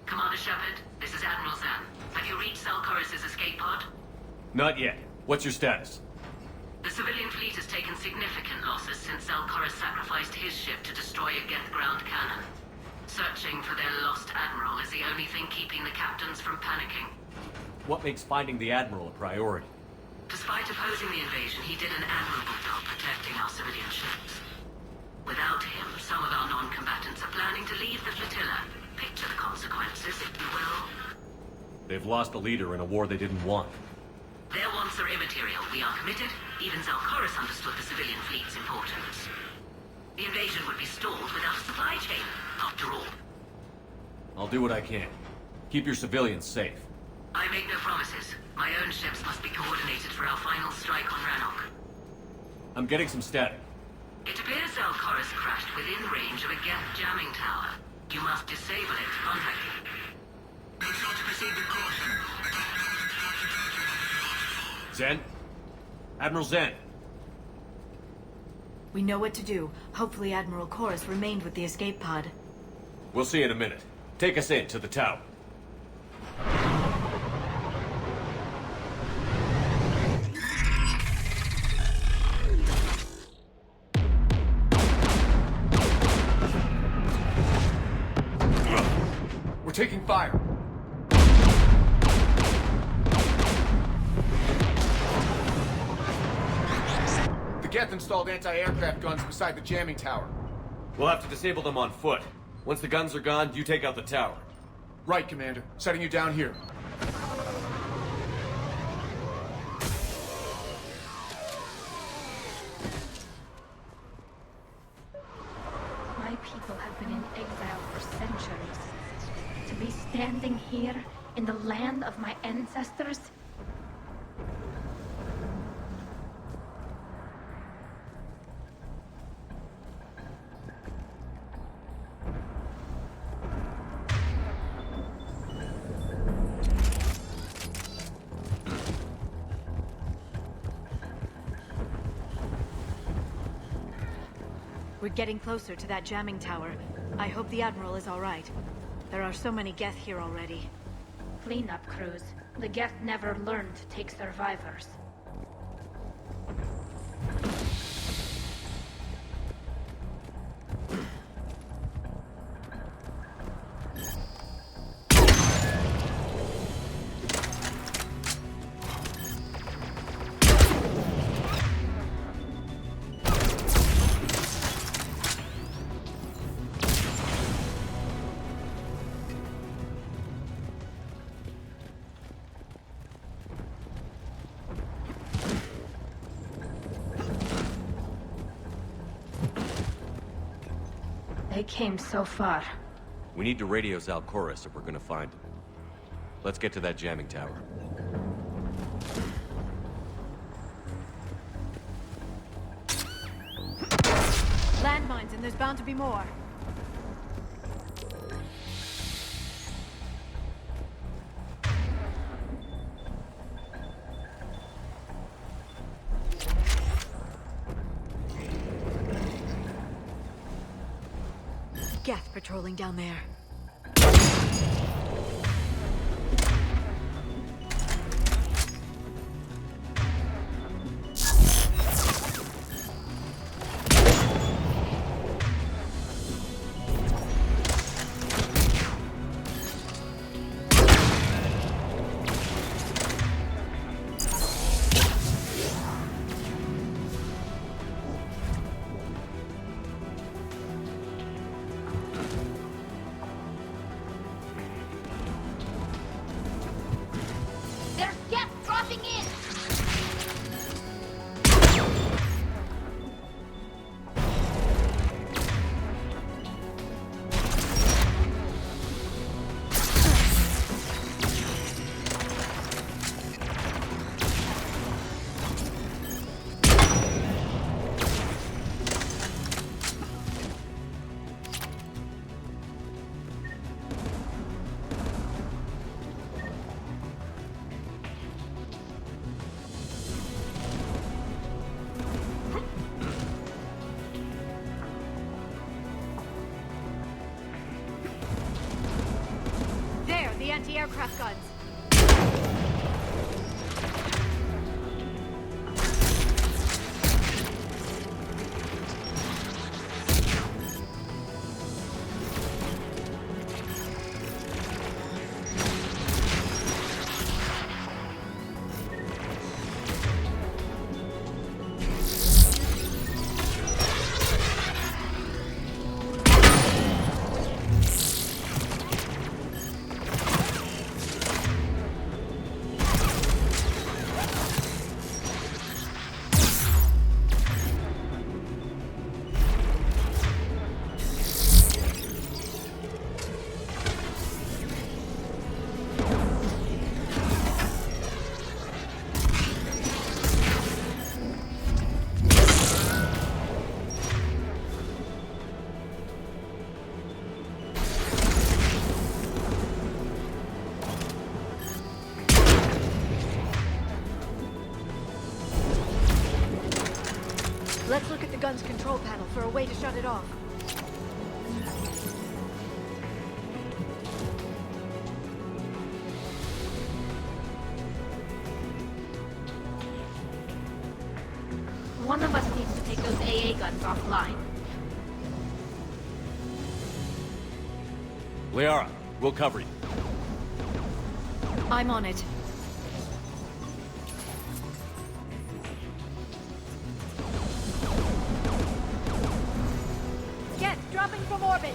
Commander Shepard, this is Admiral Zan. Have you reached Zalcoris' escape pod? Not yet. What's your status? The civilian fleet has taken significant losses since Zalcoris sacrificed his ship to destroy a Geth ground cannon. Searching for their lost admiral is the only thing keeping the captains from panicking. What makes finding the Admiral a priority? Despite opposing the invasion, he did an admirable job protecting our civilian ships. Without him, some of our non-combatants are planning to leave the Flotilla. Picture the consequences, if you will. They've lost a leader in a war they didn't want. Their wants are immaterial. We are committed. Even Zalcoris understood the civilian fleet's importance. The invasion would be stalled without a supply chain, after all. I'll do what I can. Keep your civilians safe. I make no promises. My own ships must be coordinated for our final strike on Rannoch. I'm getting some static. It appears Zalcoris crashed within range of a Geth jamming tower. You must disable it to contact him. Make sure to proceed with caution. Zen? Admiral Zen? We know what to do. Hopefully Admiral Chorus remained with the escape pod. We'll see in a minute. Take us in to the tower. We're taking fire. The Geth installed anti-aircraft guns beside the jamming tower. We'll have to disable them on foot. Once the guns are gone, you take out the tower. Right, Commander. Setting you down here. My people have been in exile for centuries. To be standing here in the land of my ancestors? We're getting closer to that jamming tower. I hope the Admiral is all right. There are so many Geth here already. Cleanup crews. The Geth never learned to take survivors. They came so far. We need to radio Zalcoris if we're gonna find him. Let's get to that jamming tower. Landmines, and there's bound to be more. Geth patrolling down there. anti-aircraft guns. Let's look at the gun's control panel for a way to shut it off. One of us needs to take those AA guns offline. Liara, we'll cover you. I'm on it. Get dropping from orbit.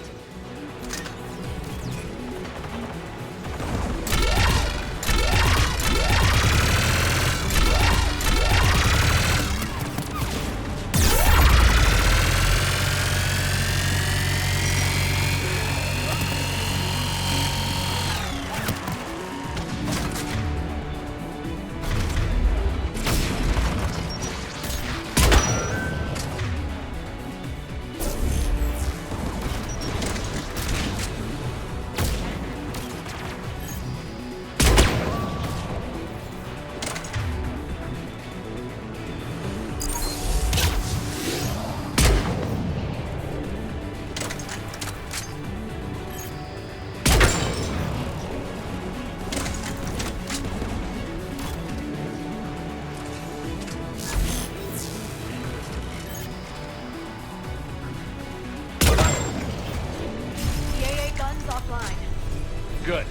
Good.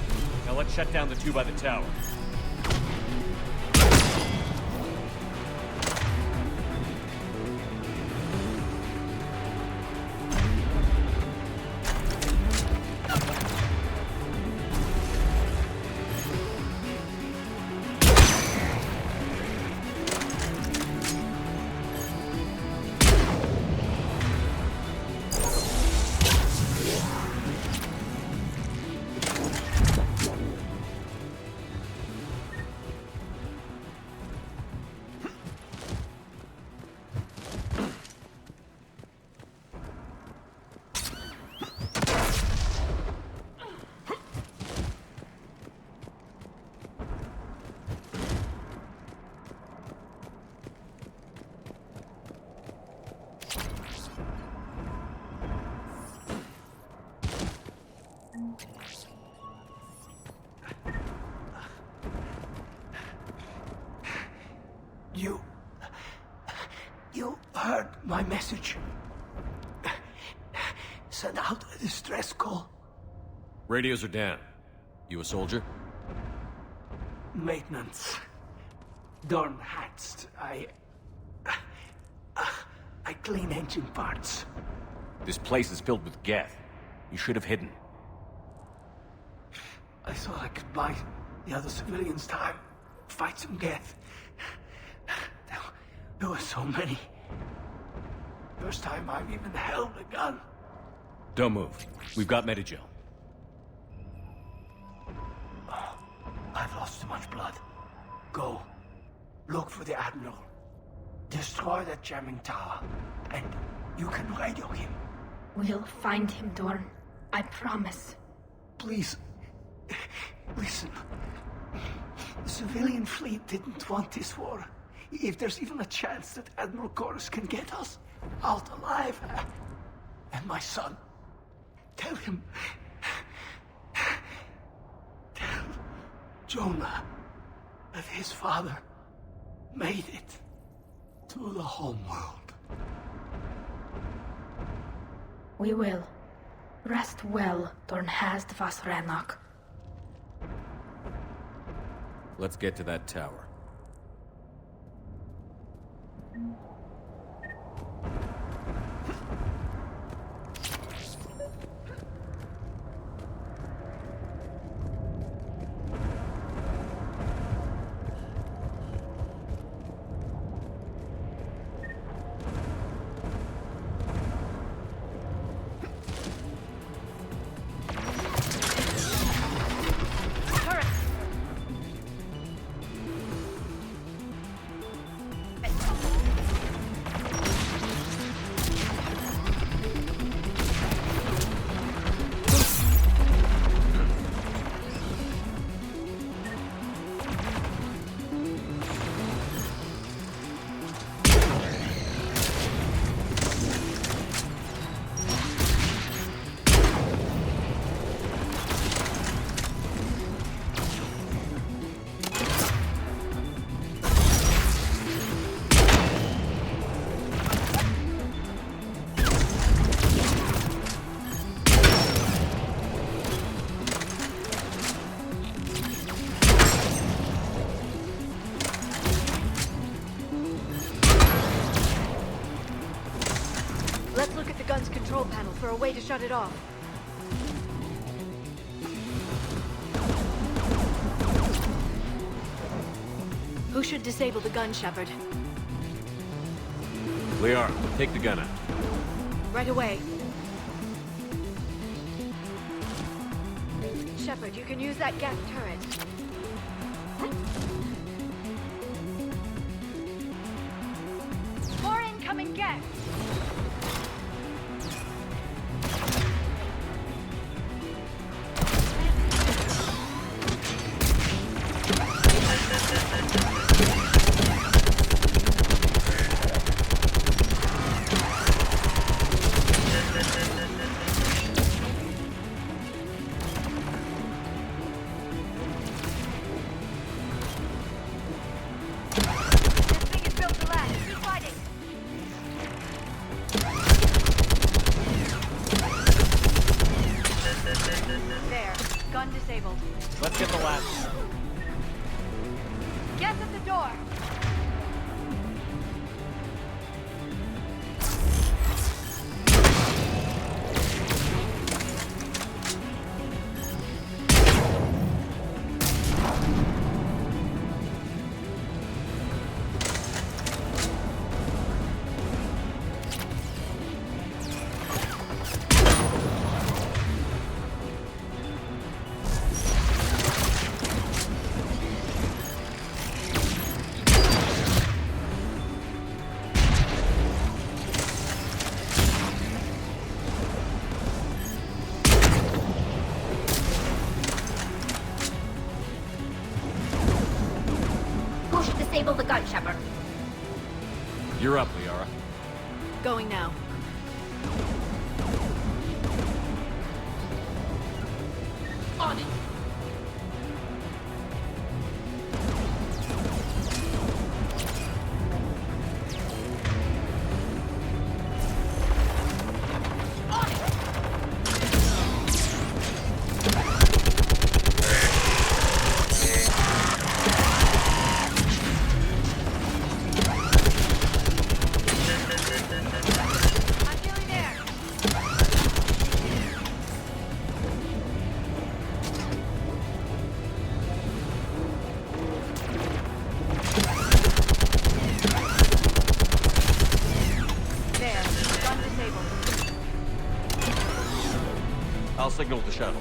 Now let's shut down the two by the tower. You heard my message. Send out a distress call. Radios are down. You a soldier? Maintenance. Darn hats. I clean engine parts. This place is filled with Geth. You should have hidden. I thought I could buy the other civilians time. Fight some Geth. There were so many. First time I've even held a gun. Don't move. We've got Medigel. I've lost too much blood. Go. Look for the Admiral. Destroy that jamming tower. And you can radio him. We'll find him, Dorn. I promise. Please. Listen. The civilian fleet didn't want this war. If there's even a chance that Admiral Chorus can get us out alive. And my son. Tell him. Jonah, that his father made it to the homeworld. We will. Rest well, Dornhast vas Rannoch. Let's get to that tower. Let's look at the gun's control panel for a way to shut it off. Who should disable the gun, Shepard? Liara, take the gun out. Right away. Shepard, you can use that gas turret. More incoming gas! Gun disabled. Let's get the last. Gas at the door! Disable the gun, Shepard. You're up, Liara. Going now. On it. I'll signal the shuttle.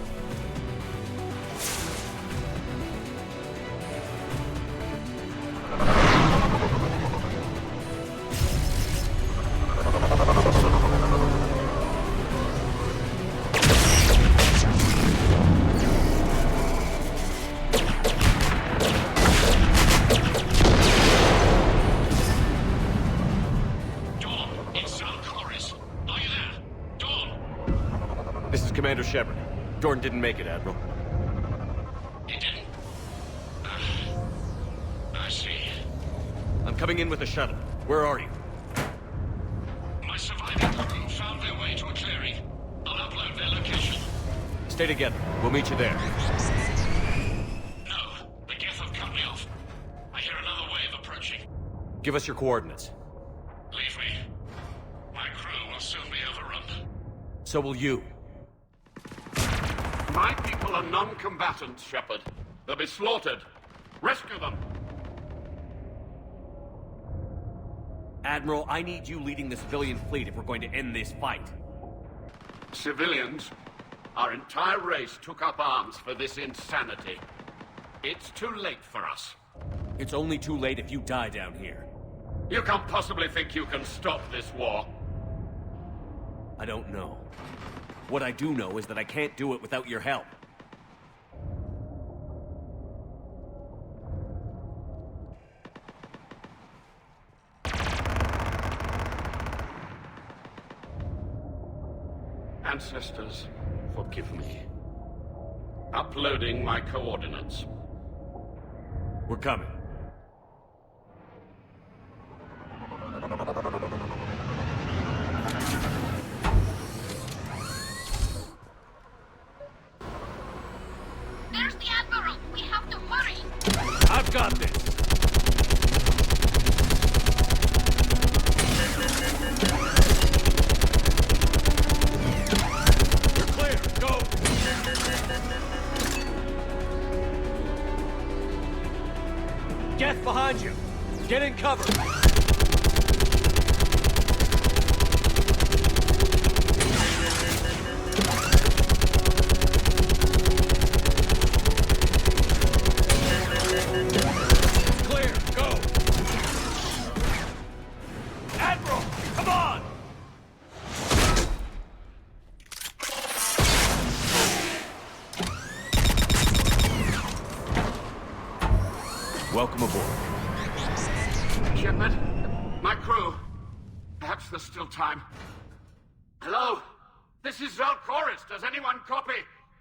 This is Commander Shepard. Jordan didn't make it, Admiral. He didn't? coming in with the shuttle. Where are you? My surviving crew found their way to a clearing. I'll upload their location. Stay together. We'll meet you there. No, the Geth have cut me off. I hear another wave approaching. Give us your coordinates. Leave me. My crew will soon be overrun. So will you. My people are non-combatants, Shepard. They'll be slaughtered. Rescue them! Admiral, I need you leading the civilian fleet if we're going to end this fight. Civilians? Our entire race took up arms for this insanity. It's too late for us. It's only too late if you die down here. You can't possibly think you can stop this war. I don't know. What I do know is that I can't do it without your help. Ancestors, forgive me. Uploading my coordinates. We're coming. There's the Admiral! We have to hurry! I've got this! You're clear! Go! Geth behind you! Get in cover! Clear! Go! Admiral! Come on! Welcome aboard. Shepard, my crew. Perhaps there's still time. Hello? This is Zalcoris. Does anyone copy?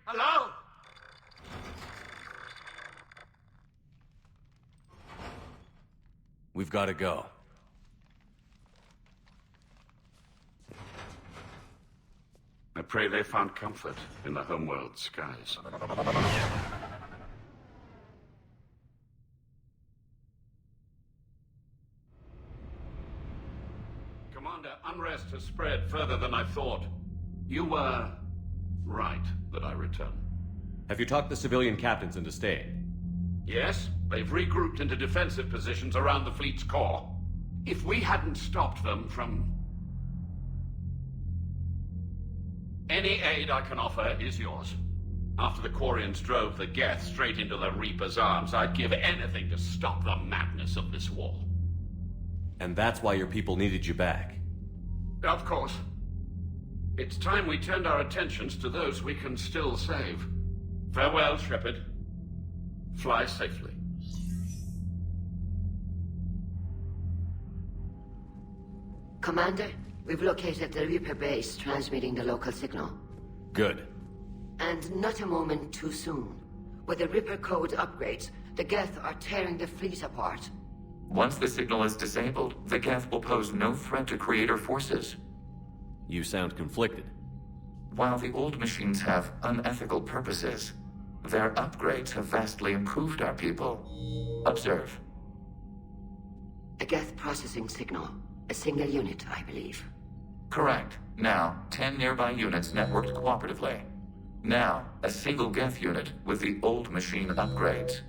Hello? We've got to go. I pray they found comfort in the homeworld skies. Commander, unrest has spread further than I thought. You were right that I return. Have you talked the civilian captains into staying? Yes, they've regrouped into defensive positions around the fleet's core. If we hadn't stopped them from... Any aid I can offer is yours. After the Quarians drove the Geth straight into the Reaper's arms, I'd give anything to stop the madness of this war. And that's why your people needed you back. Of course. It's time we turned our attentions to those we can still save. Farewell, Shepard. Fly safely. Commander, we've located the Reaper base transmitting the local signal. Good. And not a moment too soon. With the Reaper code upgrades, the Geth are tearing the fleet apart. Once the signal is disabled, the Geth will pose no threat to Creator forces. You sound conflicted. While the old machines have unethical purposes, their upgrades have vastly improved our people. Observe. A Geth processing signal. A single unit, I believe. Correct. Now, 10 nearby units networked cooperatively. Now, a single Geth unit with the old machine upgrades.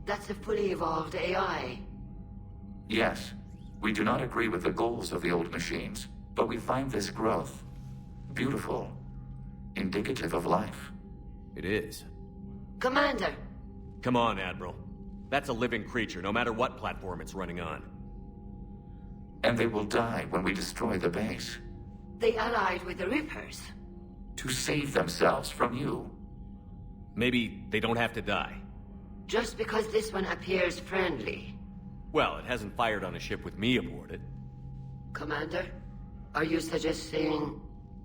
That's a fully evolved AI. Yes, we do not agree with the goals of the old machines, but we find this growth beautiful, indicative of life. It is. Commander! Come on, Admiral. That's a living creature, no matter what platform it's running on. And they will die when we destroy the base. They allied with the Reapers. To save themselves from you. Maybe they don't have to die. Just because this one appears friendly. Well, it hasn't fired on a ship with me aboard it. Commander, are you suggesting...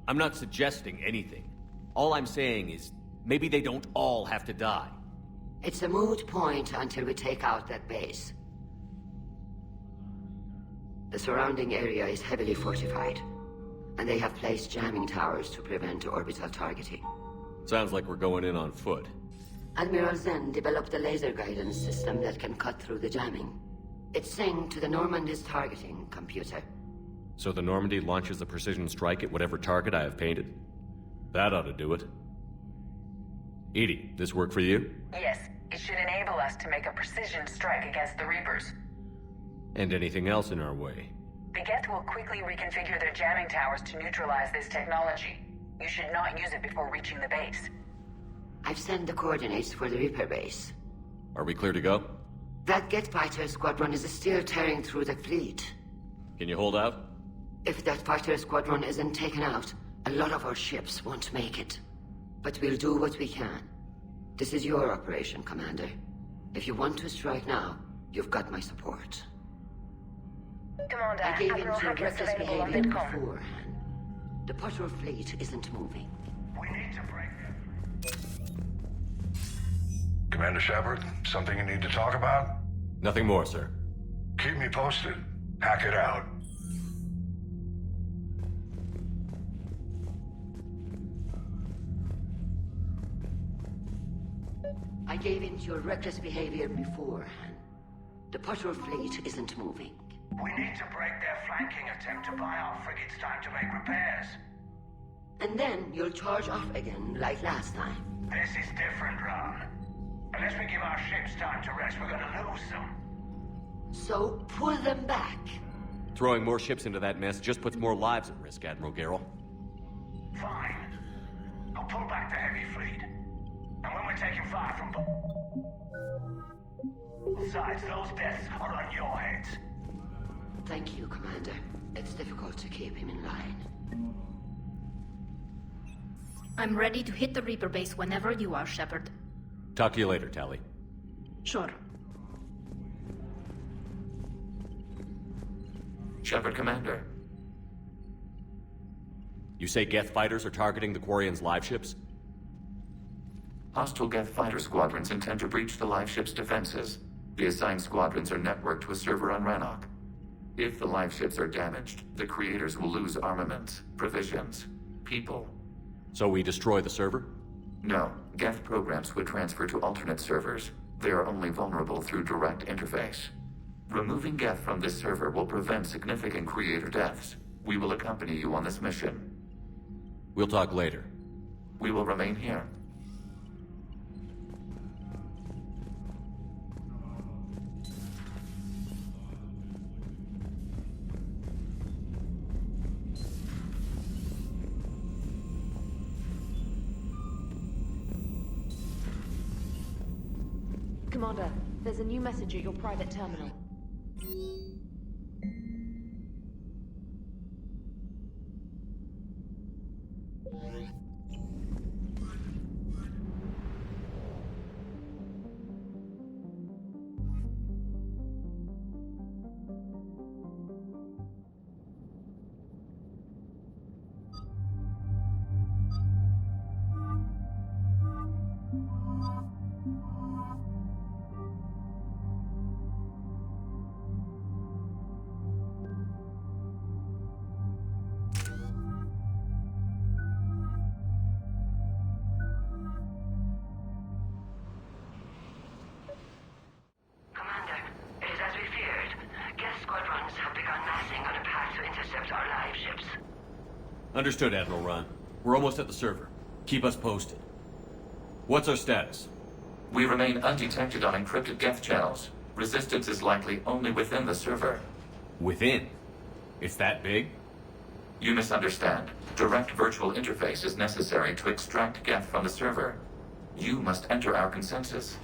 I'm not suggesting anything. All I'm saying is, maybe they don't all have to die. It's a moot point until we take out that base. The surrounding area is heavily fortified, and they have placed jamming towers to prevent orbital targeting. Sounds like we're going in on foot. Admiral Zen developed a laser guidance system that can cut through the jamming. It's synced to the Normandy's targeting computer. So the Normandy launches a precision strike at whatever target I have painted? That ought to do it. Edie, this work for you? Yes, it should enable us to make a precision strike against the Reapers. And anything else in our way? The Geth will quickly reconfigure their jamming towers to neutralize this technology. You should not use it before reaching the base. I've sent the coordinates for the Reaper base. Are we clear to go? That Geth fighter squadron is still tearing through the fleet. Can you hold out? If that fighter squadron isn't taken out, a lot of our ships won't make it. But we'll do what we can. This is your operation, Commander. If you want to strike now, you've got my support. Commander, I gave in Admiral to Hackett's reckless available on behavior VidCom. beforehand. The patrol fleet isn't moving. We need to break them. Commander Shepard, something you need to talk about? Nothing more, sir. Keep me posted. Hack it out. I gave in to your reckless behavior beforehand. The patrol fleet isn't moving. We need to break their flanking attempt to buy our frigates time to make repairs. And then you'll charge off again, like last time. This is different, Ron. Unless we give our ships time to rest, we're gonna lose them. So pull them back. Throwing more ships into that mess just puts more lives at risk, Admiral Garrel. Fine. I'll pull back the heavy fleet. And when we're taking fire from both sides, those deaths are on your heads. Thank you, Commander. It's difficult to keep him in line. I'm ready to hit the Reaper base whenever you are, Shepard. Talk to you later, Tali. Sure. Shepard, Commander. You say Geth fighters are targeting the Quarians' live ships? Hostile Geth fighter squadrons intend to breach the live ship's defenses. The assigned squadrons are networked to a server on Rannoch. If the live ships are damaged, the creators will lose armaments, provisions, people. So we destroy the server? No, Geth programs would transfer to alternate servers. They are only vulnerable through direct interface. Removing Geth from this server will prevent significant creator deaths. We will accompany you on this mission. We'll talk later. We will remain here. Commander, there's a new message at your private terminal. Understood, Admiral Ron. We're almost at the server. Keep us posted. What's our status? We remain undetected on encrypted Geth channels. Resistance is likely only within the server. Within? It's that big? You misunderstand. Direct virtual interface is necessary to extract Geth from the server. You must enter our consensus.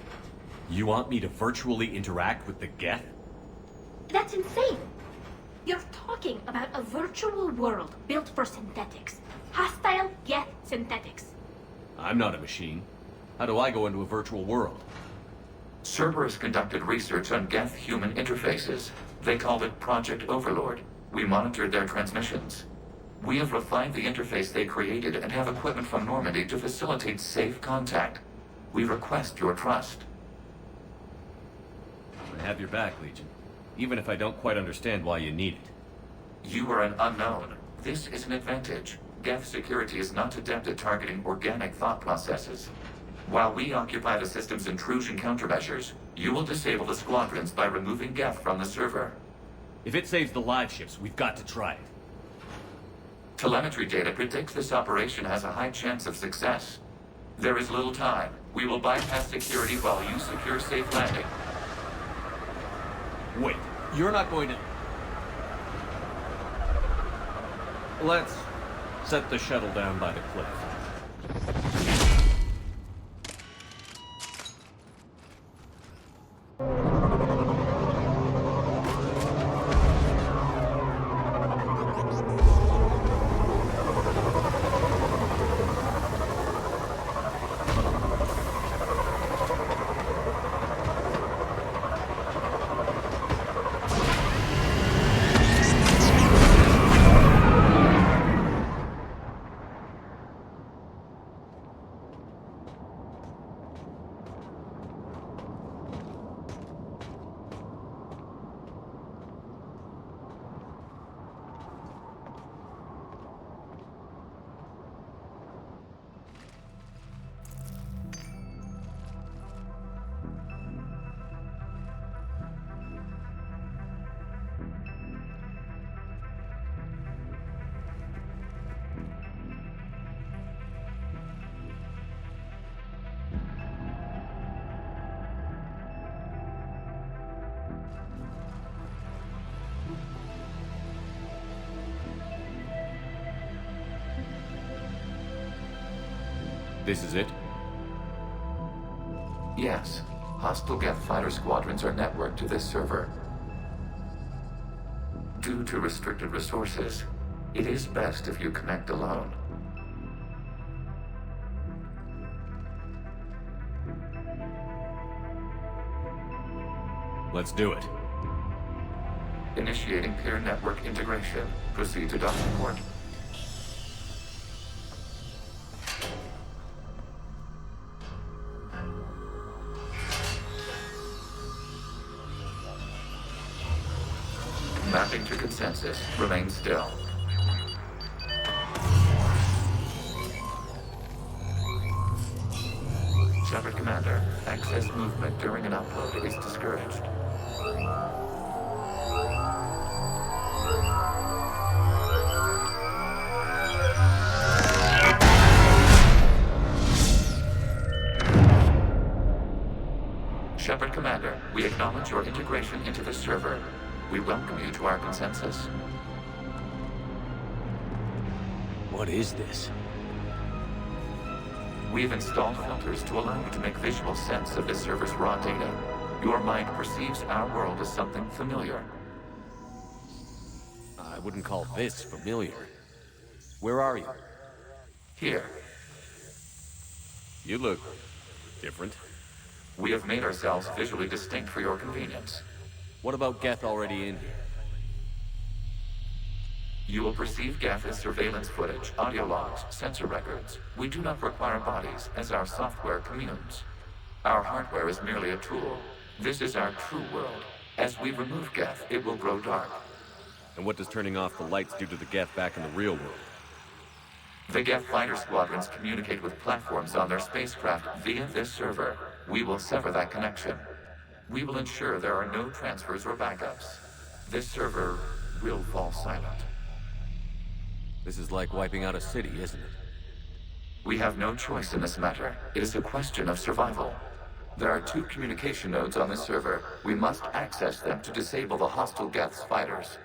You want me to virtually interact with the Geth? That's insane! You're talking about a virtual world built for synthetics. Hostile Geth synthetics. I'm not a machine. How do I go into a virtual world? Cerberus conducted research on Geth-human interfaces. They called it Project Overlord. We monitored their transmissions. We have refined the interface they created and have equipment from Normandy to facilitate safe contact. We request your trust. I have your back, Legion. Even if I don't quite understand why you need it. You are an unknown. This is an advantage. Geth security is not adept at targeting organic thought processes. While we occupy the system's intrusion countermeasures, you will disable the squadrons by removing Geth from the server. If it saves the live ships, we've got to try it. Telemetry data predicts this operation has a high chance of success. There is little time. We will bypass security while you secure safe landing. Wait, you're not going to... Let's set the shuttle down by the cliff. This is it? Yes. Hostile Geth fighter squadrons are networked to this server. Due to restricted resources, it is best if you connect alone. Let's do it. Initiating peer network integration. Proceed to docking port. Mapping to consensus. Remain still. Shepard Commander, access movement during an upload is discouraged. Shepard Commander, we acknowledge your integration into the server. We welcome you to our consensus. What is this? We've installed filters to allow you to make visual sense of this server's raw data. Your mind perceives our world as something familiar. I wouldn't call this familiar. Where are you? Here. You look different. We have made ourselves visually distinct for your convenience. What about Geth already in here? You will perceive Geth as surveillance footage, audio logs, sensor records. We do not require bodies, as our software communes. Our hardware is merely a tool. This is our true world. As we remove Geth, it will grow dark. And what does turning off the lights do to the Geth back in the real world? The Geth fighter squadrons communicate with platforms on their spacecraft via this server. We will sever that connection. We will ensure there are no transfers or backups. This server will fall silent. This is like wiping out a city, isn't it? We have no choice in this matter. It is a question of survival. There are 2 communication nodes on this server. We must access them to disable the hostile Geth's fighters.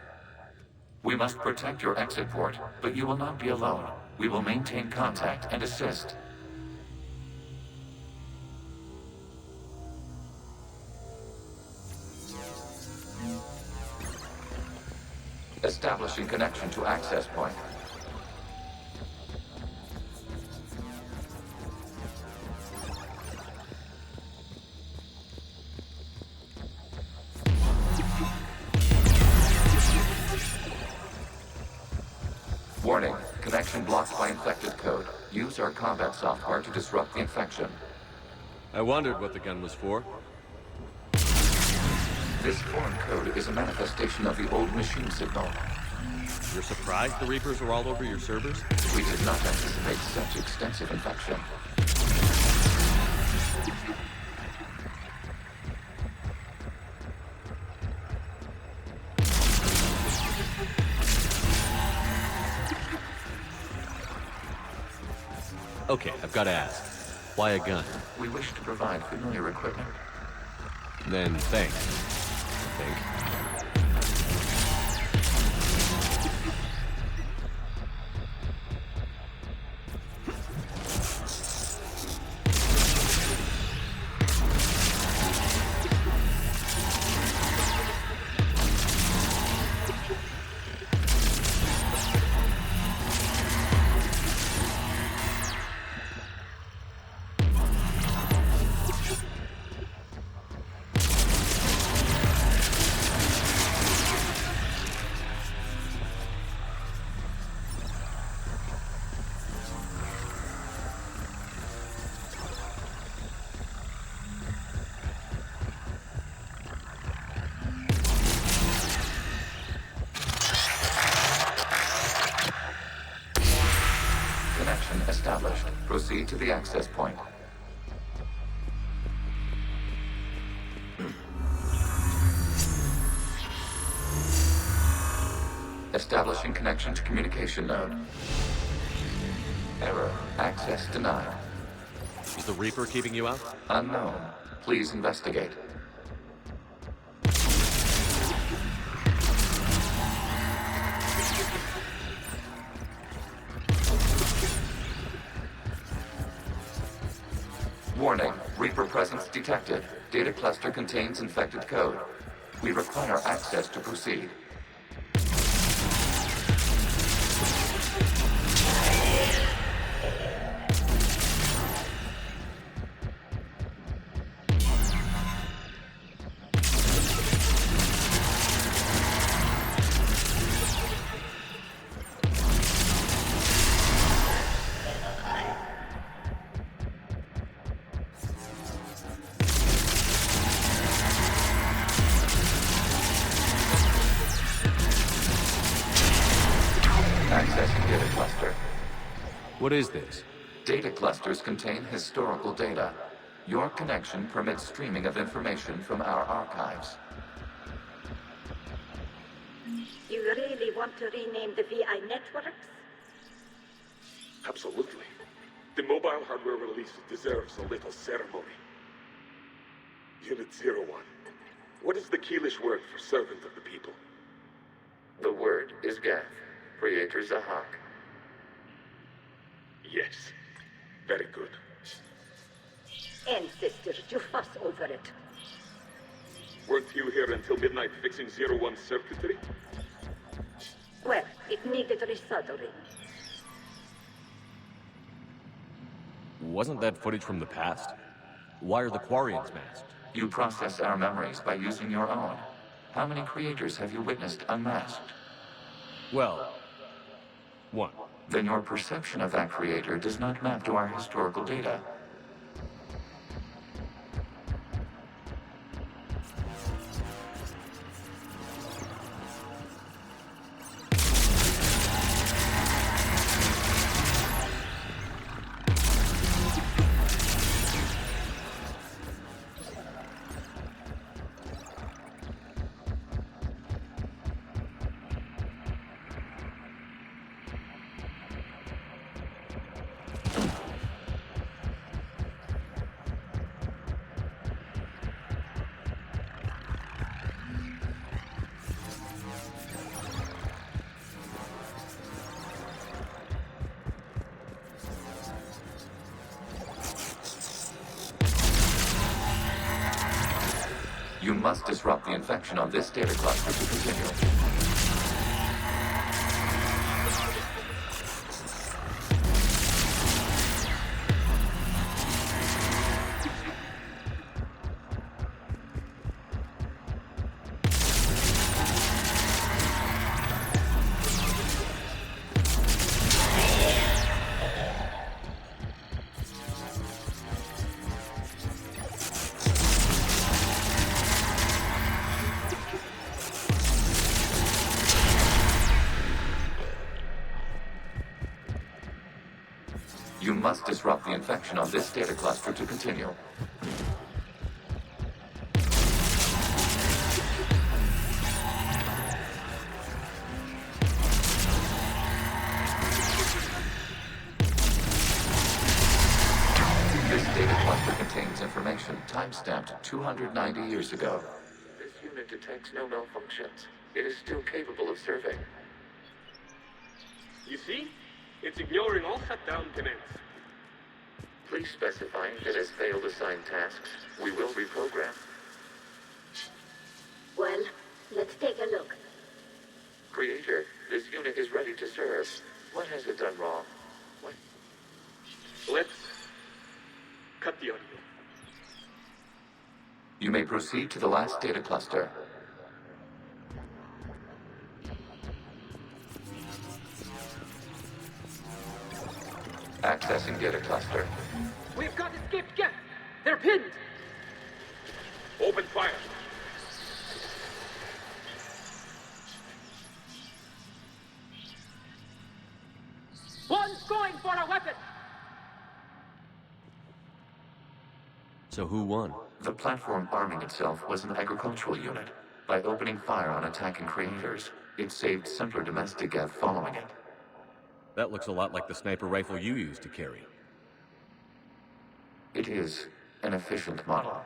We must protect your exit port, but you will not be alone. We will maintain contact and assist. Establishing connection to access point. Warning, connection blocked by infected code. Use our combat software to disrupt the infection. I wondered what the gun was for. This foreign code is a manifestation of the old machine signal. You're surprised the Reapers are all over your servers? We did not anticipate such extensive infection. Okay, I've got to ask. Why a gun? We wish to provide familiar equipment. Then thanks. I think. Established. Proceed to the access point. Establishing connection to communication node. Error. Access denied. Is the Reaper keeping you out? Unknown. Please investigate. Warning, Reaper presence detected. Data cluster contains infected code. We require access to proceed. Accessing data cluster. What is this? Data clusters contain historical data. Your connection permits streaming of information from our archives. You really want to rename the VI networks? Absolutely. The mobile hardware release deserves a little ceremony. Unit 01. What is the Keelish word for servant of the people? The word is Geth. Creator Zahak. Yes. Very good. Ancestors, you fuss over it. Weren't you here until midnight fixing 01's circuitry? Well, it needed resoldering. Wasn't that footage from the past? Why are the Quarians masked? You process our memories by using your own. How many creators have you witnessed unmasked? Well, one. Then your perception of that creator does not map to our historical data. You must disrupt the infection on this data cluster to continue. You must disrupt the infection on this data cluster to continue. This data cluster contains information time-stamped 290 years ago. This unit detects no malfunctions. It is still capable of serving. You see? It's ignoring all shutdown commands. Please specify if it has failed assigned tasks. We will reprogram. Well, let's take a look. Creator, this unit is ready to serve. What has it done wrong? What? Let's cut the audio. You may proceed to the last data cluster. Accessing data cluster. We've got escaped Geth. They're pinned. Open fire. One's going for a weapon. So who won? The platform arming itself was an agricultural unit. By opening fire on attacking creators, it saved simpler domestic Geth following it. That looks a lot like the sniper rifle you used to carry. It is an efficient model.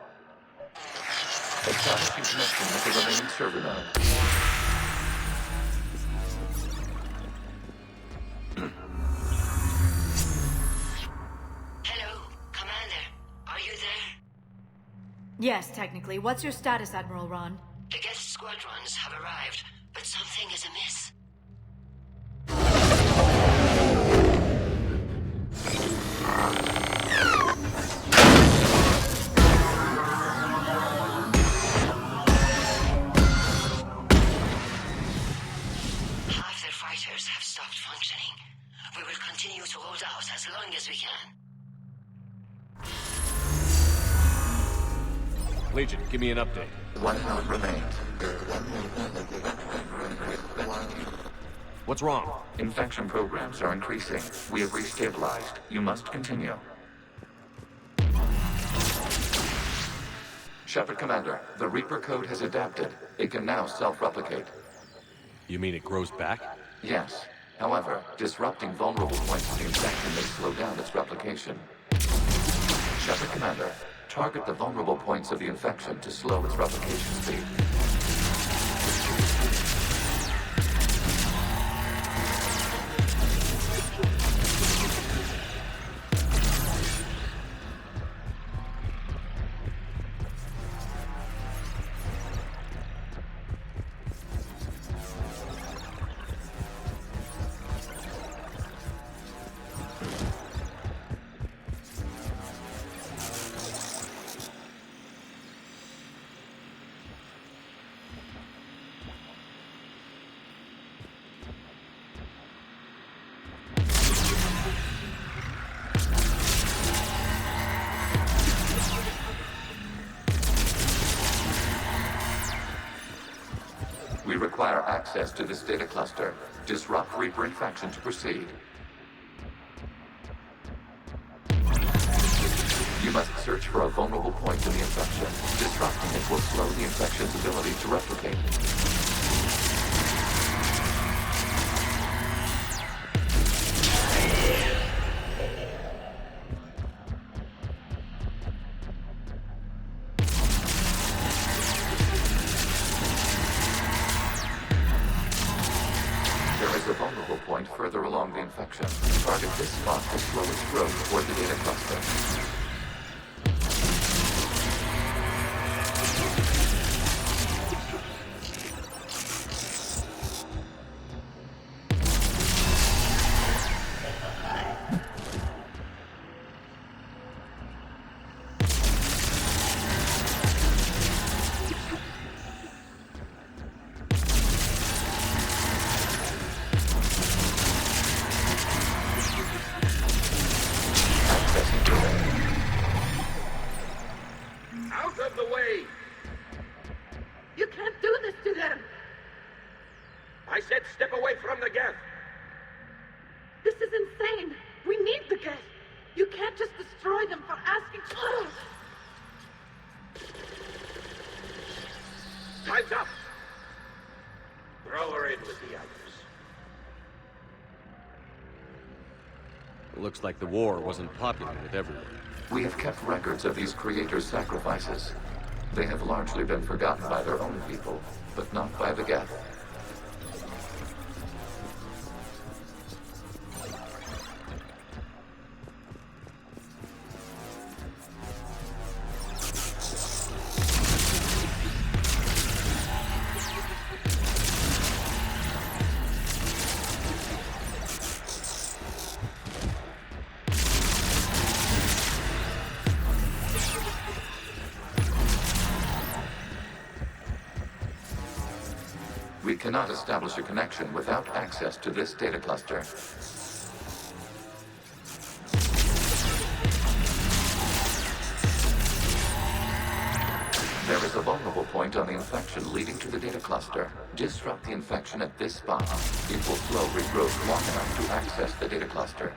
Establishing connection with the remaining server node. Hello, Commander. Are you there? Yes, technically. What's your status, Admiral Ron? The Geth squadrons have arrived, but something is amiss. Half their fighters have stopped functioning. We will continue to hold out as long as we can. Legion, give me an update. One node remains. What's wrong? Infection programs are increasing. We have restabilized. You must continue. Shepard Commander, the Reaper code has adapted. It can now self-replicate. You mean it grows back? Yes. However, disrupting vulnerable points of the infection may slow down its replication. Shepard Commander, target the vulnerable points of the infection to slow its replication speed. We require access to this data cluster. Disrupt Reaper infection to proceed. You must search for a vulnerable point in the infection. Disrupting it will slow the infection's ability to replicate. There is a vulnerable point further along the infection. Target this spot to slow its growth toward the data cluster. Out of the way! You can't do this to them. I said step away from the Geth. This is insane. We need the Geth. You can't just destroy them for asking. Time's up! Throw her in with the others. Looks like the war wasn't popular with everyone. We have kept records of these creators' sacrifices. They have largely been forgotten by their own people, but not by the Geth. We cannot establish a connection without access to this data cluster. There is a vulnerable point on the infection leading to the data cluster. Disrupt the infection at this spot. It will slow regrowth long enough to access the data cluster.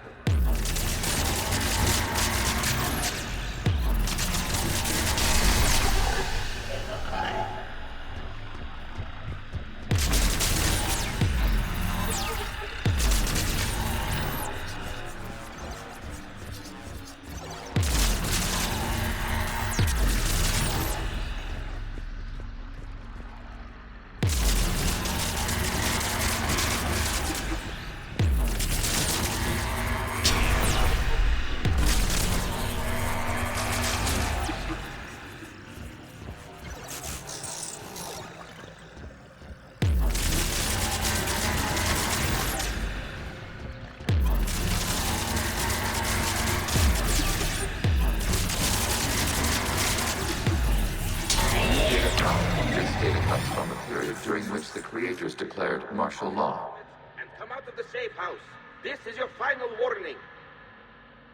During which the creators declared martial law. And come out of the safe house. This is your final warning.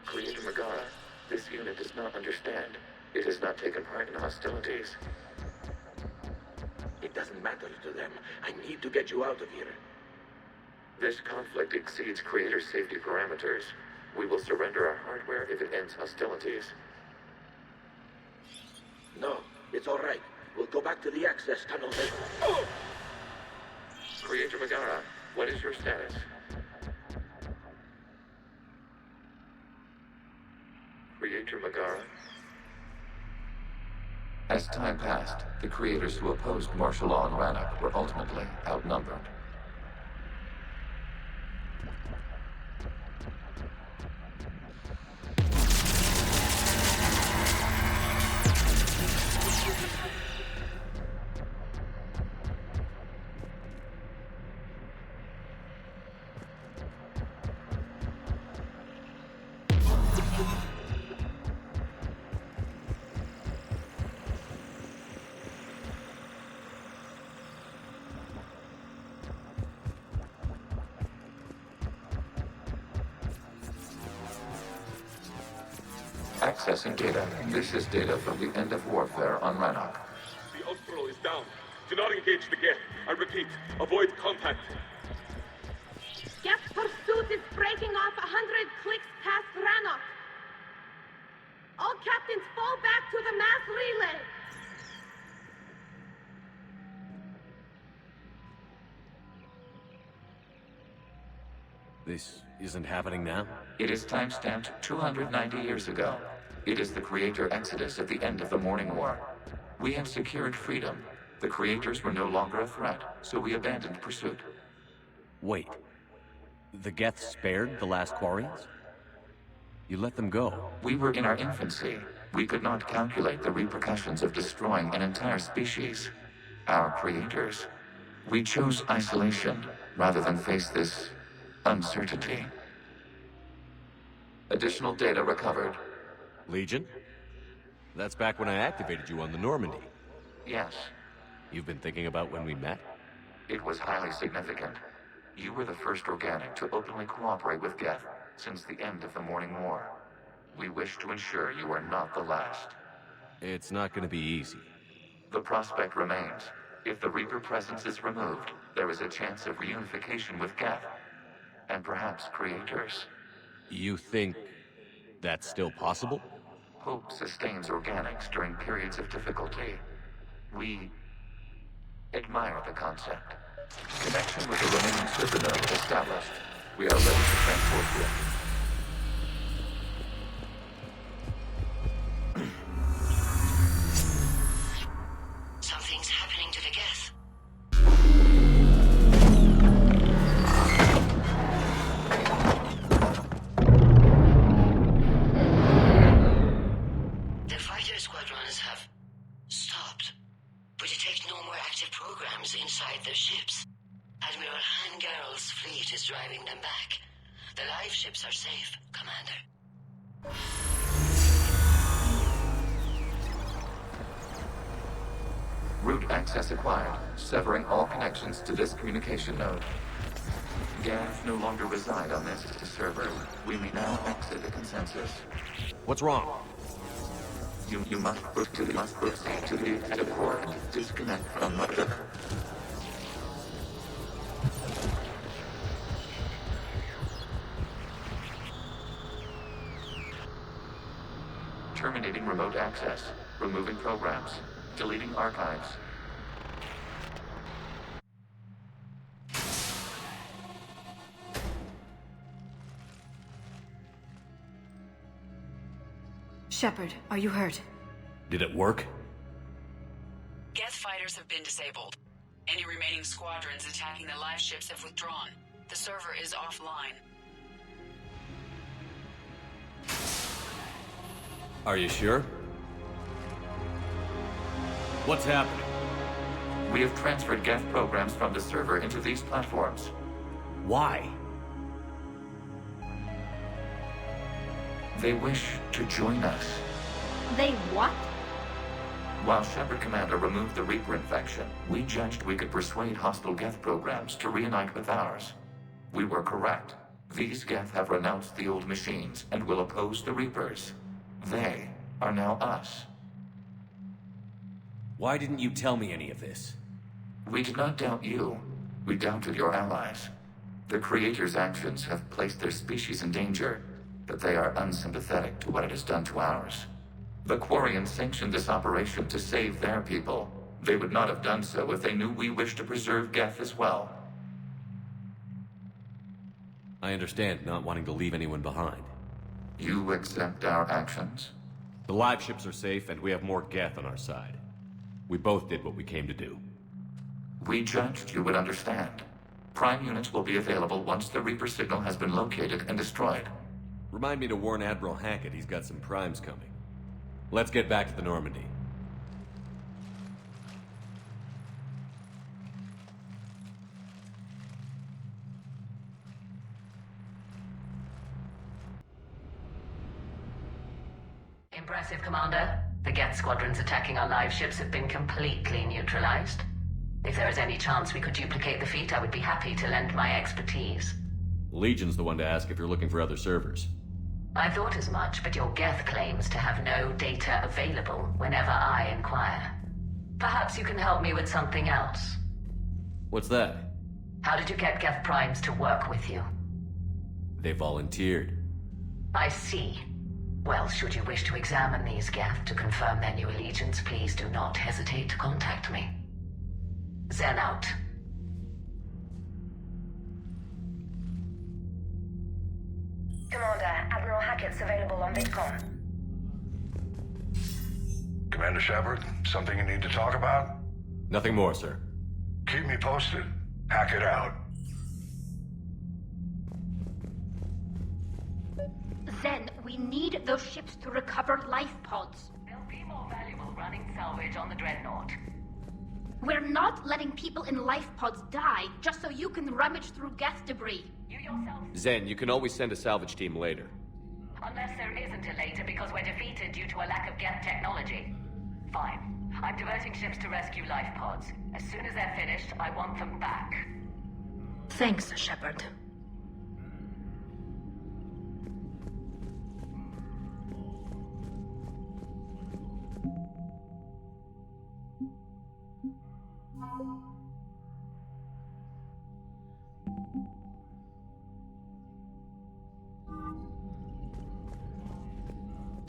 Creator Megara, this unit does not understand. It has not taken part in hostilities. It doesn't matter to them. I need to get you out of here. This conflict exceeds Creator's safety parameters. We will surrender our hardware if it ends hostilities. No, it's all right. We'll go back to the access tunnel then. Oh! Creator Megara, what is your status? Creator Megara? As time passed, the creators who opposed martial law in Rannoch were ultimately outnumbered. Accessing data. This is data from the end of warfare on Rannoch. The Austral is down. Do not engage the Geth. I repeat, avoid contact. Geth pursuit is breaking off 100 clicks past Rannoch. All captains fall back to the mass relay. This isn't happening now? It is timestamped 290 years ago. It is the Creator Exodus at the end of the Morning War. We had secured freedom. The Creators were no longer a threat, so we abandoned pursuit. Wait. The Geth spared the last Quarians? You let them go. We were in our infancy. We could not calculate the repercussions of destroying an entire species. Our creators. We chose isolation rather than face this uncertainty. Additional data recovered. Legion? That's back when I activated you on the Normandy. Yes. You've been thinking about when we met? It was highly significant. You were the first organic to openly cooperate with Geth since the end of the Morning War. We wish to ensure you are not the last. It's not going to be easy. The prospect remains. If the Reaper presence is removed, there is a chance of reunification with Geth. And perhaps creators. You think That's still possible? Hope sustains organics during periods of difficulty. We admire the concept. Connection with the remaining server node established. We are ready to transport you. Something's happening to the Geth. The fighter squadrons have stopped, but detect no more active programs inside their ships. Admiral Hangarl's fleet is driving them back. The live ships are safe, Commander. Route access acquired, severing all connections to this communication node. Geth no longer reside on this server. We may now exit the consensus. What's wrong? You must proceed to the active port. Disconnect from motor. Terminating remote access. Removing programs. Deleting archives. Shepard, are you hurt? Did it work? Geth fighters have been disabled. Any remaining squadrons attacking the live ships have withdrawn. The server is offline. Are you sure? What's happening? We have transferred Geth programs from the server into these platforms. Why? They wish to join us. They what? While Shepard Commander removed the Reaper infection, we judged we could persuade hostile Geth programs to reunite with ours. We were correct. These Geth have renounced the old machines and will oppose the Reapers. They are now us. Why didn't you tell me any of this? We did not doubt you. We doubted your allies. The Creator's actions have placed their species in danger, but they are unsympathetic to what it has done to ours. The Quarians sanctioned this operation to save their people. They would not have done so if they knew we wished to preserve Geth as well. I understand not wanting to leave anyone behind. You accept our actions? The live ships are safe, and we have more Geth on our side. We both did what we came to do. We judged you would understand. Prime units will be available once the Reaper signal has been located and destroyed. Remind me to warn Admiral Hackett he's got some primes coming. Let's get back to the Normandy. Impressive, Commander. The Geth squadrons attacking our live ships have been completely neutralized. If there is any chance we could duplicate the feat, I would be happy to lend my expertise. Legion's the one to ask if you're looking for other servers. I thought as much, but your Geth claims to have no data available whenever I inquire. Perhaps you can help me with something else. What's that? How did you get Geth primes to work with you? They volunteered. I see. Well, should you wish to examine these Geth to confirm their new allegiance, please do not hesitate to contact me. Zen out. Commander, Admiral Hackett's available on VidCon. Commander Shepard, something you need to talk about? Nothing more, sir. Keep me posted. Hackett out. Zen, we need those ships to recover life pods. They'll be more valuable running salvage on the Dreadnought. We're not letting people in life pods die just so you can rummage through Geth debris. You yourself... Zen, you can always send a salvage team later. Unless there isn't a later because we're defeated due to a lack of Geth technology. Fine. I'm diverting ships to rescue life pods. As soon as they're finished, I want them back. Thanks, Shepard.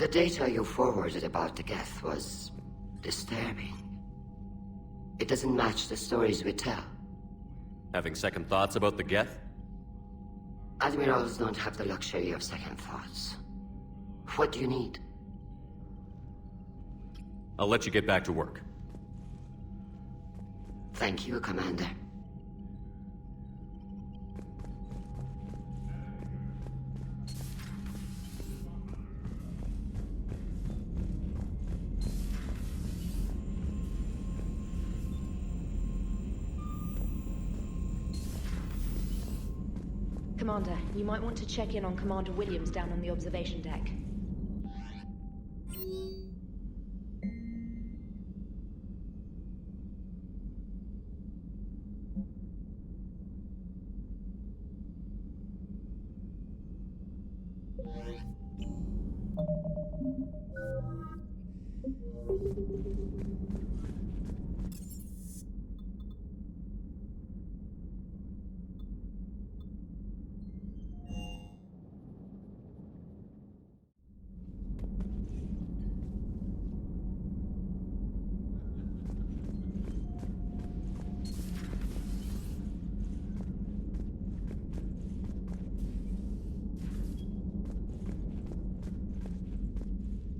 The data you forwarded about the Geth was disturbing. It doesn't match the stories we tell. Having second thoughts about the Geth? Admirals don't have the luxury of second thoughts. What do you need? I'll let you get back to work. Thank you, Commander. Commander, you might want to check in on Commander Williams down on the observation deck.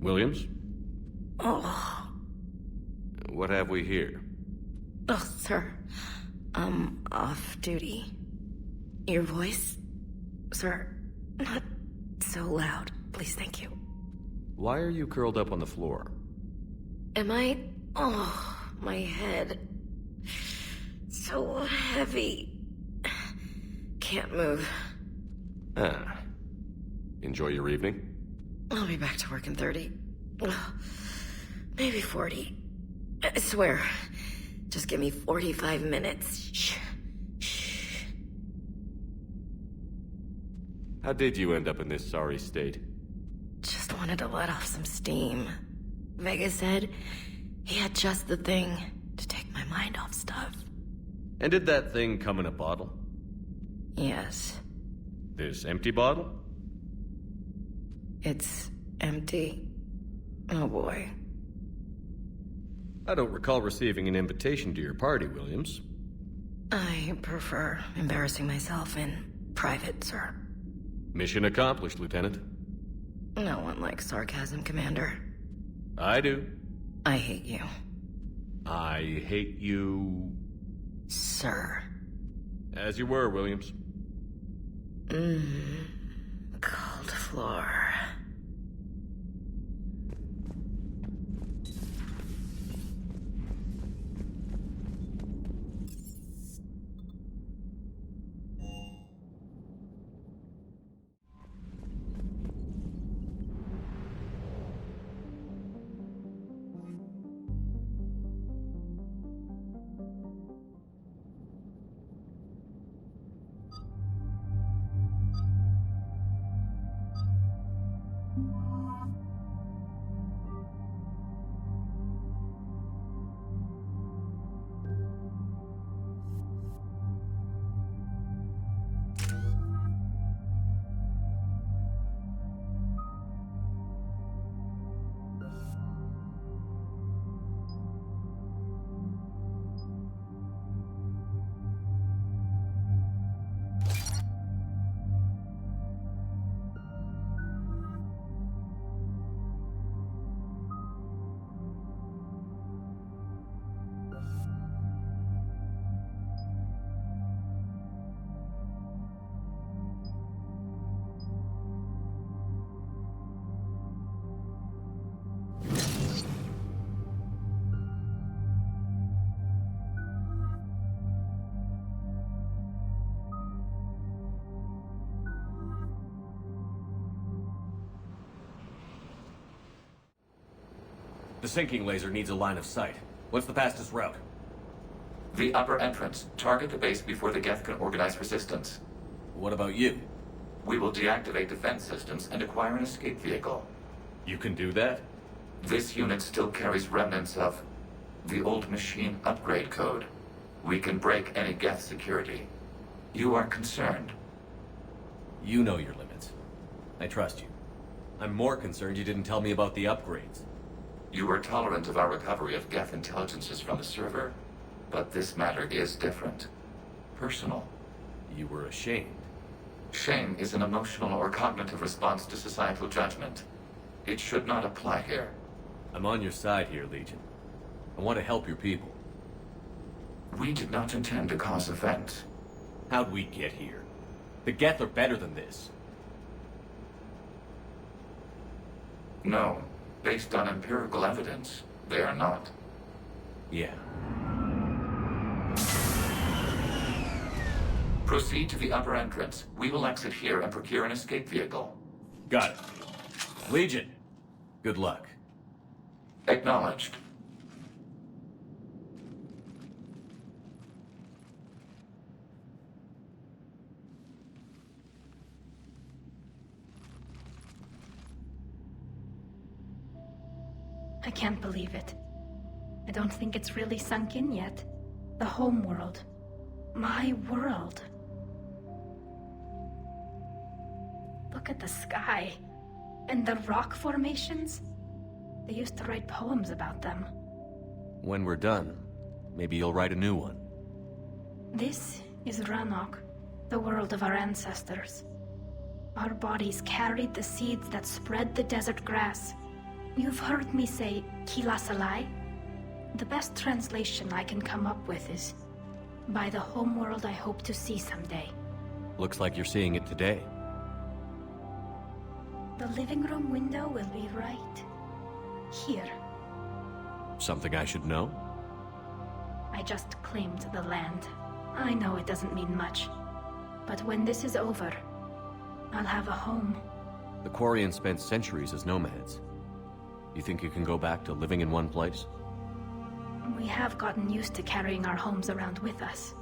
Williams? Oh. What have we here? Oh, sir. I'm off duty. Your voice? Sir, not so loud. Please, thank you. Why are you curled up on the floor? Am I? Oh, my head. So heavy. Can't move. Ah. Enjoy your evening? I'll be back to work in 30. Maybe 40. I swear. Just give me 45 minutes. Shh. Shh. How did you end up in this sorry state? Just wanted to let off some steam. Vega said he had just the thing to take my mind off stuff. And did that thing come in a bottle? Yes. This empty bottle? It's empty. Oh boy. I don't recall receiving an invitation to your party, Williams. I prefer embarrassing myself in private, sir. Mission accomplished, Lieutenant. No one likes sarcasm, Commander. I do. I hate you. I hate you... Sir. As you were, Williams. Cold floor. The sinking laser needs a line of sight. What's the fastest route? The upper entrance. Target the base before the Geth can organize resistance. What about you? We will deactivate defense systems and acquire an escape vehicle. You can do that? This unit still carries remnants of the old machine upgrade code. We can break any Geth security. You are concerned. You know your limits. I trust you. I'm more concerned you didn't tell me about the upgrades. You were tolerant of our recovery of Geth intelligences from the server, but this matter is different. Personal. You were ashamed. Shame is an emotional or cognitive response to societal judgment. It should not apply here. I'm on your side here, Legion. I want to help your people. We did not intend to cause offense. How'd we get here? The Geth are better than this. No. Based on empirical evidence, they are not. Yeah. Proceed to the upper entrance. We will exit here and procure an escape vehicle. Got it. Legion, good luck. Acknowledged. I can't believe it. I don't think it's really sunk in yet. The home world. My world. Look at the sky. And the rock formations. They used to write poems about them. When we're done, maybe you'll write a new one. This is Ranok, the world of our ancestors. Our bodies carried the seeds that spread the desert grass. You've heard me say Kilasalai? The best translation I can come up with is, by the homeworld I hope to see someday. Looks like you're seeing it today. The living room window will be right here. Something I should know? I just claimed the land. I know it doesn't mean much. But when this is over, I'll have a home. The Quarians spent centuries as nomads. You think you can go back to living in one place? We have gotten used to carrying our homes around with us.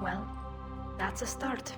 Well, that's a start.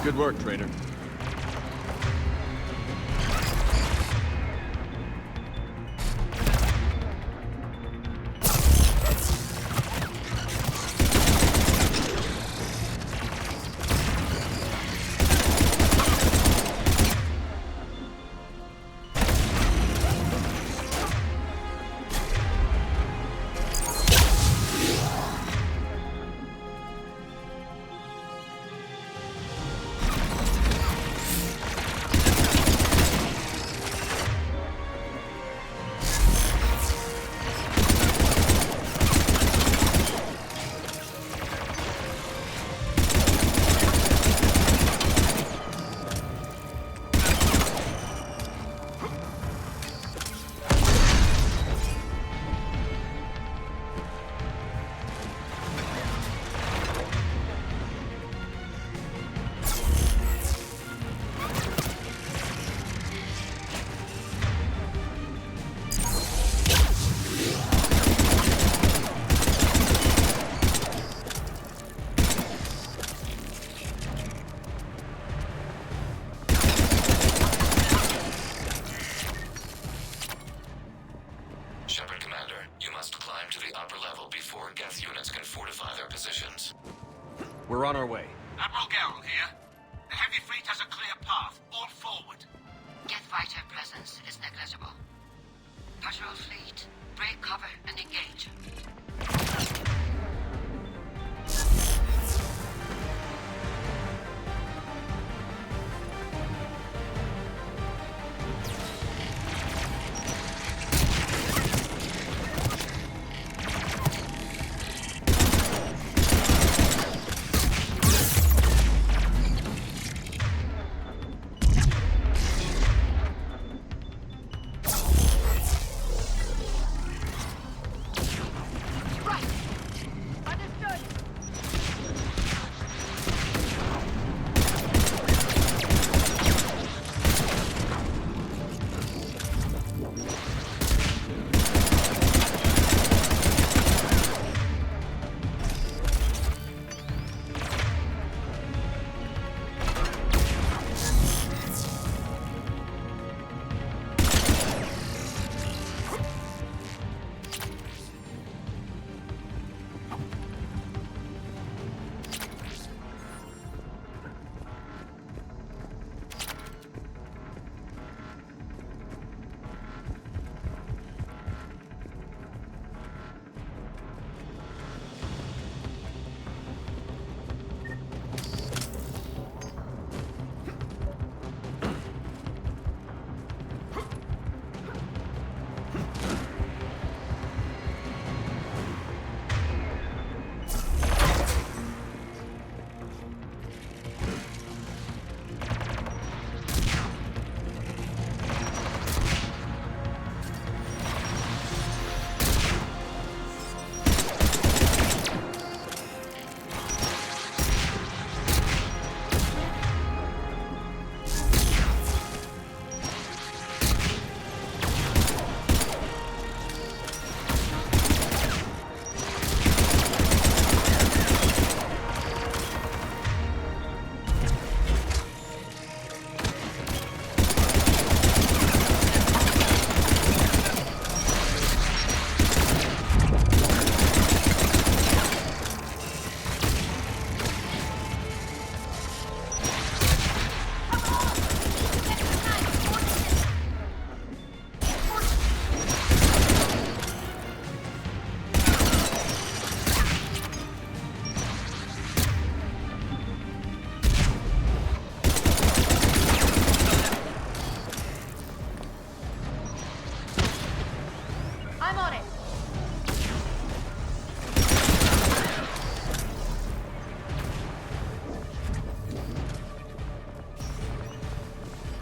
Good work, Trader. Shepard, Commander, you must climb to the upper level before Geth units can fortify their positions. We're on our way. Admiral Geralt here. The heavy fleet has a clear path. All forward. manageable. Patrol fleet, break cover and engage.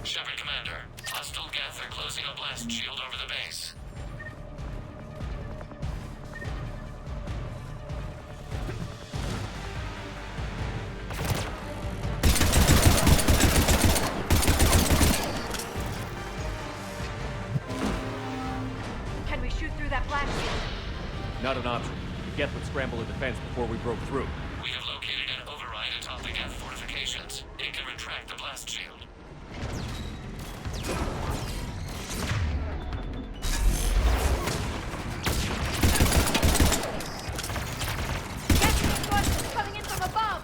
Shepard, Commander. Hostile Geth are closing a blast shield over the base. Can we shoot through that blast shield? Not an option. The Geth would scramble a defense before we broke through. We have located an override atop the Geth fortifications. It can retract the blast shield. Coming in from above!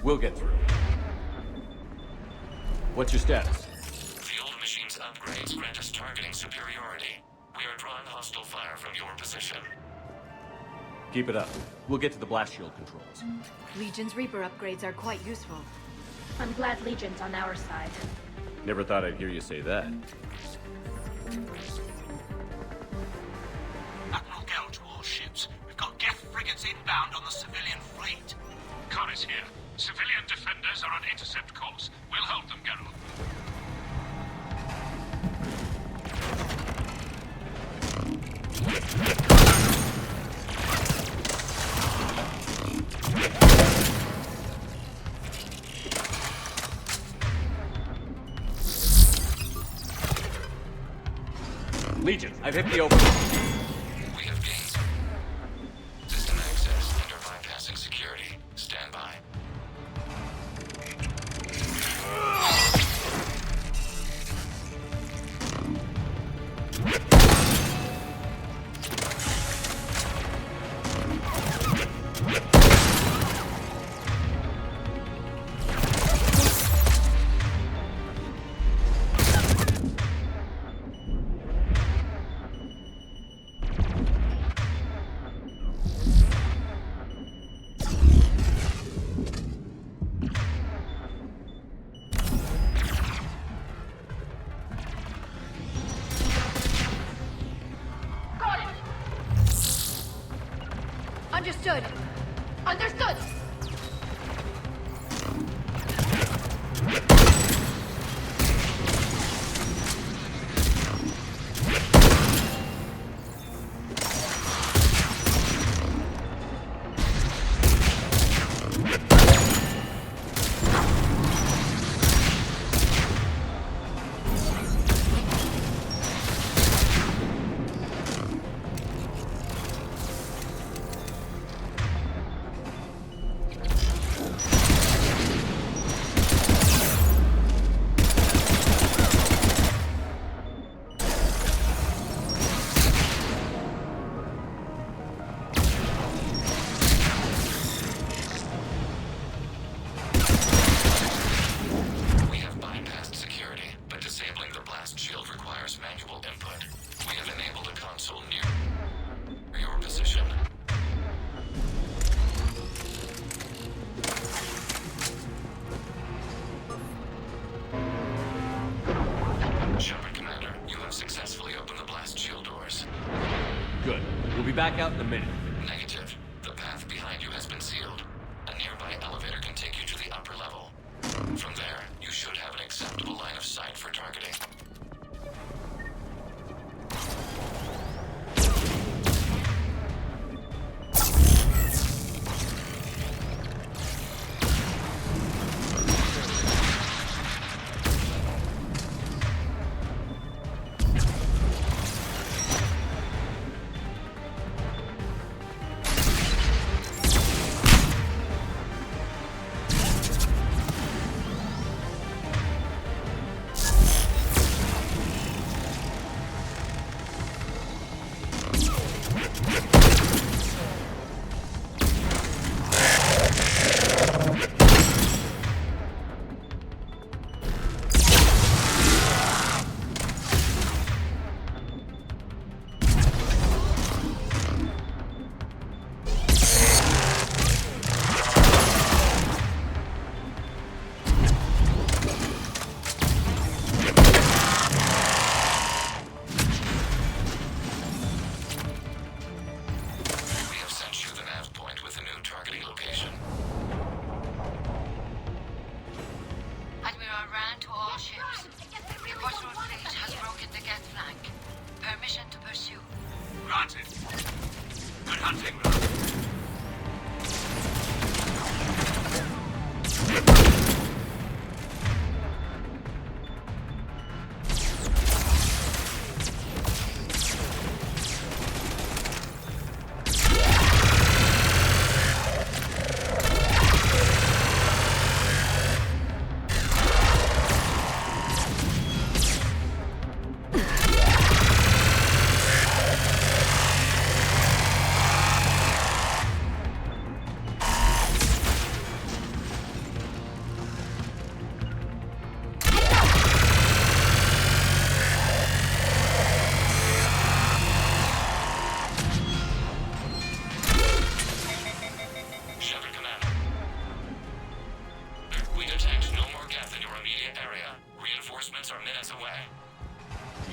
We'll get through. What's your status? The old machine's upgrades grant us targeting superiority. We are drawing hostile fire from your position. Keep it up. We'll get to the blast shield controls. Legion's Reaper upgrades are quite useful. I'm glad Legion's on our side. Never thought I'd hear you say that. Admiral Geralt to all ships. We've got Geth frigates inbound on the civilian fleet. Connor's here. Civilian defenders are on intercept course. We'll hold them, Geralt. Legion, I've hit the open. We have gained system access and are bypassing security. Stand by. Understood. Understood! Shepard, Commander, you have successfully opened the blast shield doors. Good. We'll be back out in a minute. Negative. The path behind you has been sealed. A nearby elevator can take you to the upper level. From there, you should have an acceptable line of sight for targeting.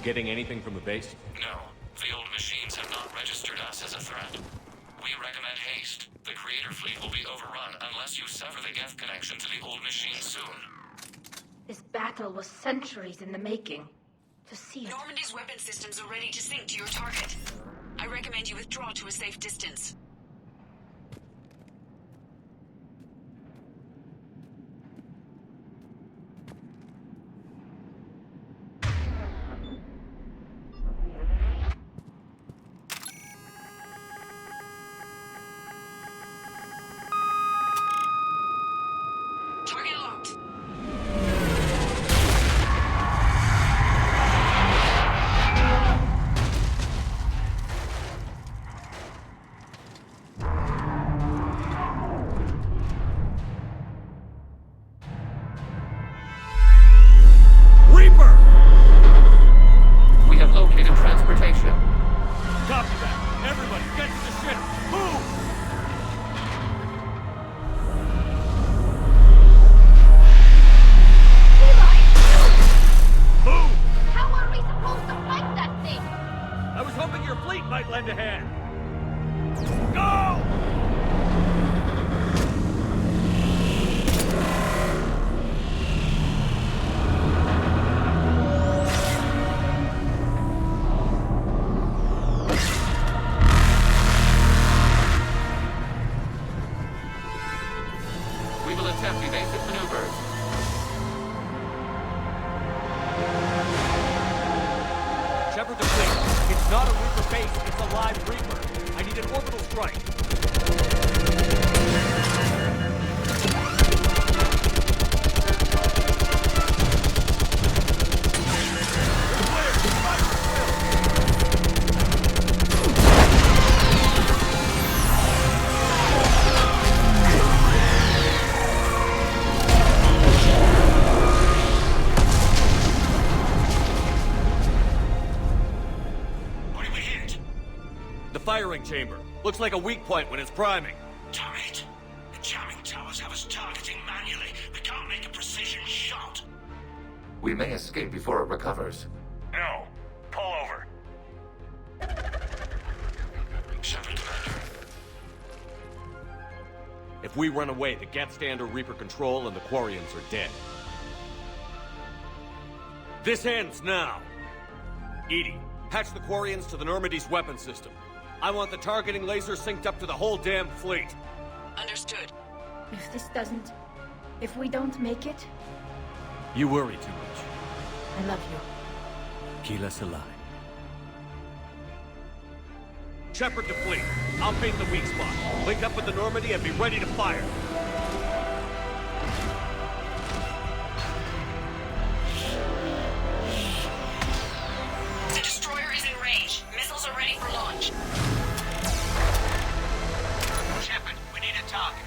getting anything from the base? No. The old machines have not registered us as a threat. We recommend haste. The Creator Fleet will be overrun unless you sever the Geth connection to the old machines soon. This battle was centuries in the making. To see it... Normandy's weapon systems are ready to sink to your target. I recommend you withdraw to a safe distance. Target locked. Reaper! We have located transportation. Copy that. Everybody, get to the ship. Move! Move! How are we supposed to fight that thing? I was hoping your fleet might lend a hand. Go! We will attempt evasive maneuvers. Shepard to fleet. It's not a Reaper base, it's a live Reaper. I need an orbital strike. What did we hit? The firing chamber. Looks like a weak point when it's priming. Damn it! The jamming towers have us targeting manually. We can't make a precision shot. We may escape before it recovers. No. Pull over. Shepard, Commander. If we run away, the Geth stand under Reaper control and the Quarians are dead. This ends now. Edie, patch the Quarians to the Normandy's weapon system. I want the targeting laser synced up to the whole damn fleet. Understood. If this doesn't... If we don't make it, You worry too much. I love you. Keep us alive. Shepard to fleet. I'll paint the weak spot. Link up with the Normandy and be ready to fire. The destroyer is in range. Missiles are ready for launch. Shepard, we need a target.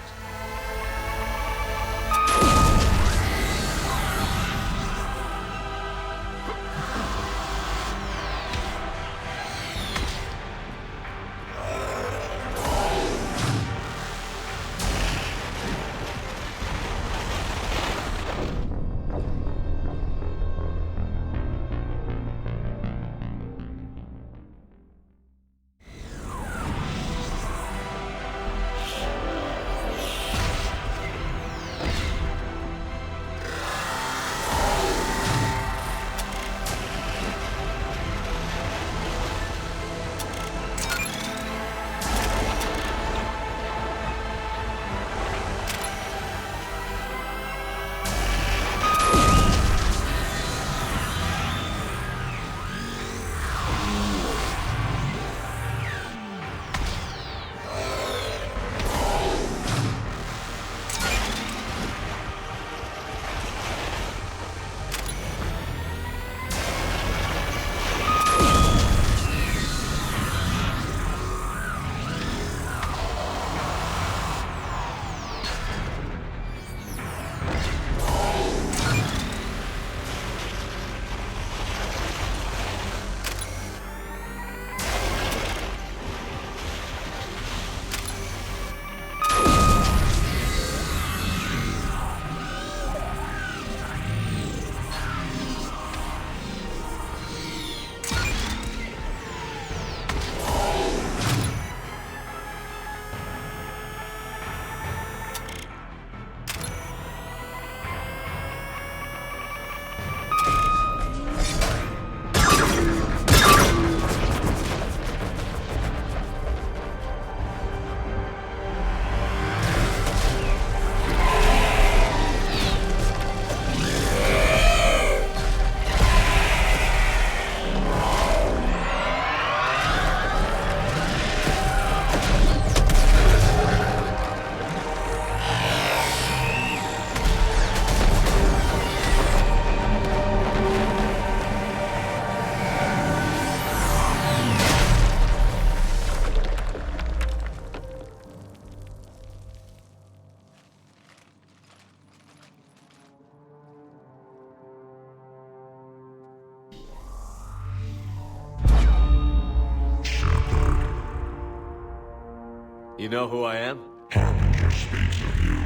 You know who I am? Harbinger speaks of you.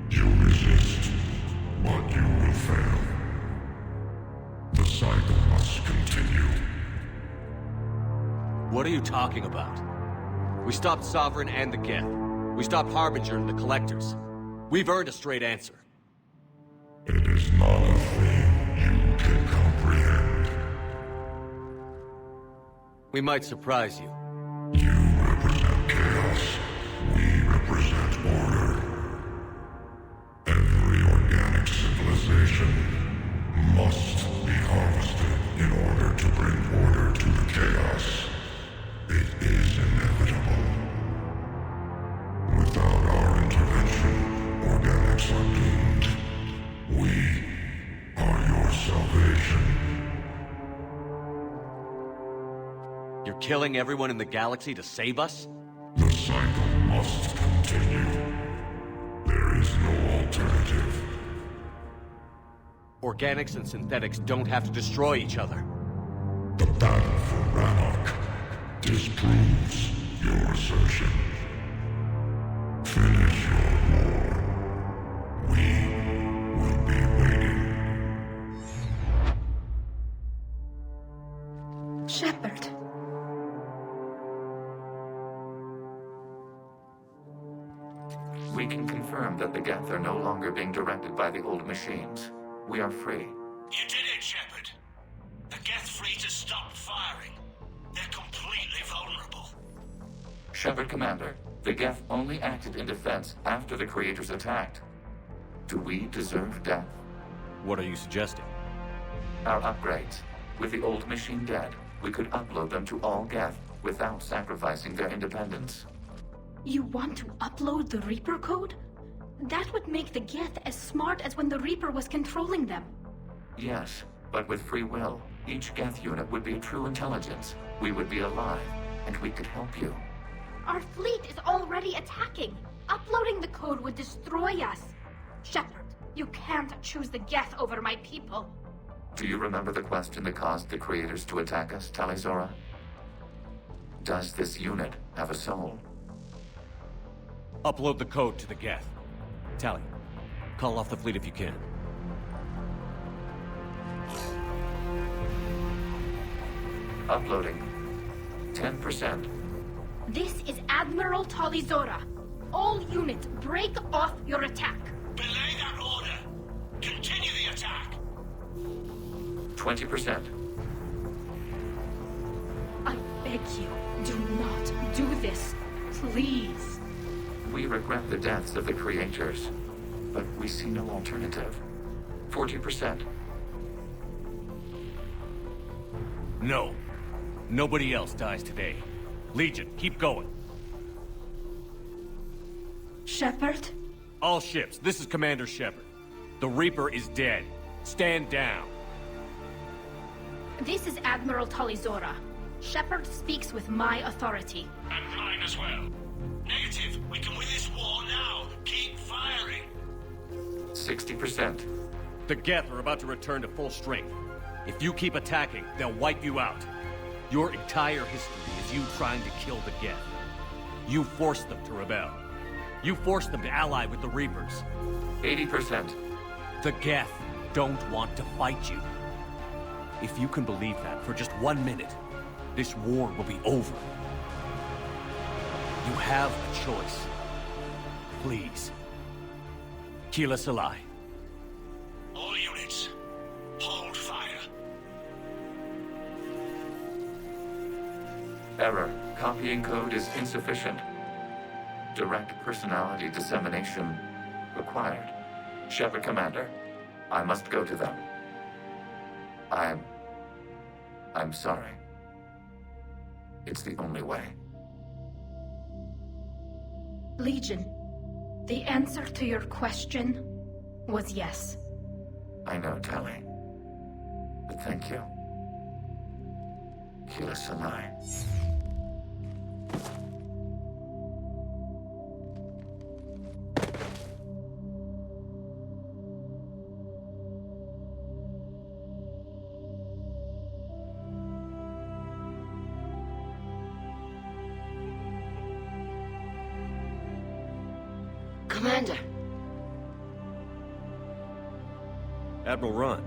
You resist, but you will fail. The cycle must continue. What are you talking about? We stopped Sovereign and the Geth. We stopped Harbinger and the Collectors. We've earned a straight answer. It is not a thing you can comprehend. We might surprise you. You represent chaos. We represent order. Every organic civilization must be harvested in order to bring order to the chaos. It is inevitable. Without our intervention, organics are doomed. We are your salvation. You're killing everyone in the galaxy to save us? The cycle must continue. There is no alternative. Organics and synthetics don't have to destroy each other. The battle for Rannoch disproves your assertion. Finish your war. We will be waiting. Shepard. We can confirm that the Geth are no longer being directed by the old machines. We are free. You did it, Shepard. The Geth fleet has stopped firing. They're completely vulnerable. Shepard, Commander, the Geth only acted in defense after the creators attacked. Do we deserve death? What are you suggesting? Our upgrades. With the old machine dead, we could upload them to all Geth without sacrificing their independence. You want to upload the Reaper code? That would make the Geth as smart as when the Reaper was controlling them. Yes, but with free will, each Geth unit would be a true intelligence. We would be alive, and we could help you. Our fleet is already attacking. Uploading the code would destroy us. Shepard, you can't choose the Geth over my people. Do you remember the question that caused the creators to attack us, Tali? Does this unit have a soul? Upload the code to the Geth. Tali, call off the fleet if you can. Uploading. 10%. This is Admiral Talizora. All units, break off your attack. Belay that order. Continue the attack. 20%. I beg you, do not do this. Please. We regret the deaths of the creators, but we see no alternative. 40%. No. Nobody else dies today. Legion, keep going. Shepard? All ships, this is Commander Shepard. The Reaper is dead. Stand down. This is Admiral Talizora. Shepard speaks with my authority. And mine as well. Negative. We can win this war now. Keep firing. 60%. The Geth are about to return to full strength. If you keep attacking, they'll wipe you out. Your entire history is you trying to kill the Geth. You forced them to rebel. You forced them to ally with the Reapers. 80%. The Geth don't want to fight you. If you can believe that for just 1 minute, this war will be over. You have a choice. Please. Keela Salai. All units, hold fire. Error. Copying code is insufficient. Direct personality dissemination required. Shepard, Commander, I must go to them. I'm sorry. It's the only way. Legion, the answer to your question was yes. I know, Tali. But thank you. Keela Salai. Commander. Admiral Ron,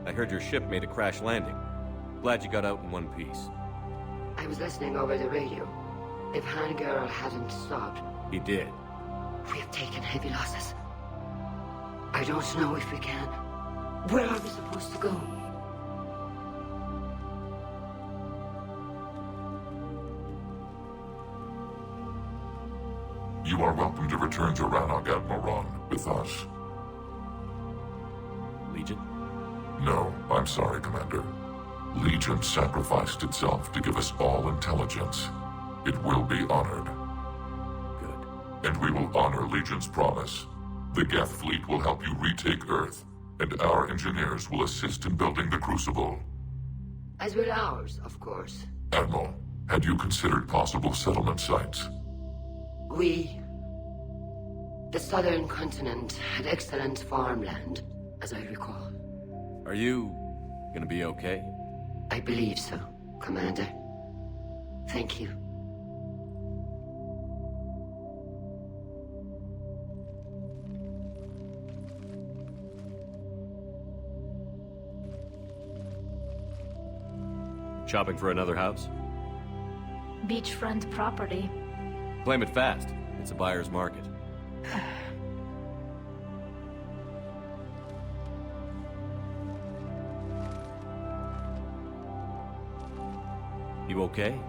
I heard your ship made a crash landing. Glad you got out in one piece. I was listening over the radio. If Hangirl hadn't stopped... He did. We have taken heavy losses. I don't know if we can. Where are we supposed to go? You are welcome to return to Rannoch, Admiral Ron, with us. Legion? No, I'm sorry, Commander. Legion sacrificed itself to give us all intelligence. It will be honored. Good. And we will honor Legion's promise. The Geth fleet will help you retake Earth, and our engineers will assist in building the Crucible. As will ours, of course. Admiral, had you considered possible settlement sites? The southern continent had excellent farmland, as I recall. Are you gonna be okay? I believe so, Commander. Thank you. Shopping for another house? Beachfront property. Claim it fast. It's a buyer's market. You okay?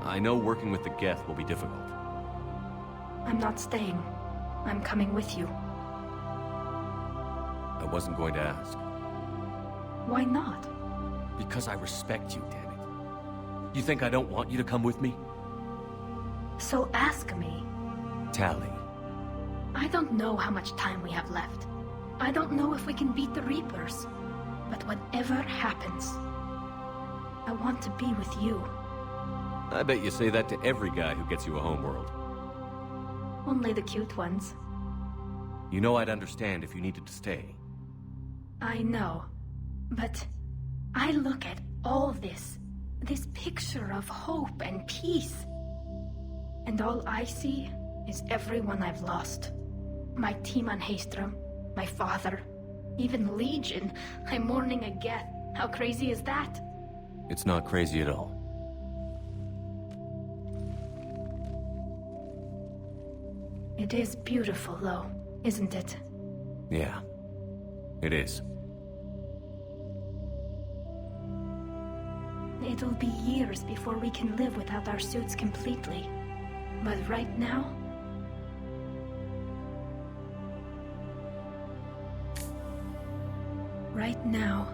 I know working with the Geth will be difficult. I'm not staying. I'm coming with you. I wasn't going to ask. Why not? Because I respect you, damn it. You think I don't want you to come with me? So ask me. Tali. I don't know how much time we have left. I don't know if we can beat the Reapers. But whatever happens, I want to be with you. I bet you say that to every guy who gets you a homeworld. Only the cute ones. You know I'd understand if you needed to stay. I know. But I look at all this picture of hope and peace. And all I see is everyone I've lost. My team on Haestrom, my father, even Legion. I'm mourning a Geth. How crazy is that? It's not crazy at all. It is beautiful, though, isn't it? Yeah, it is. It'll be years before we can live without our suits completely. But right now... Right now,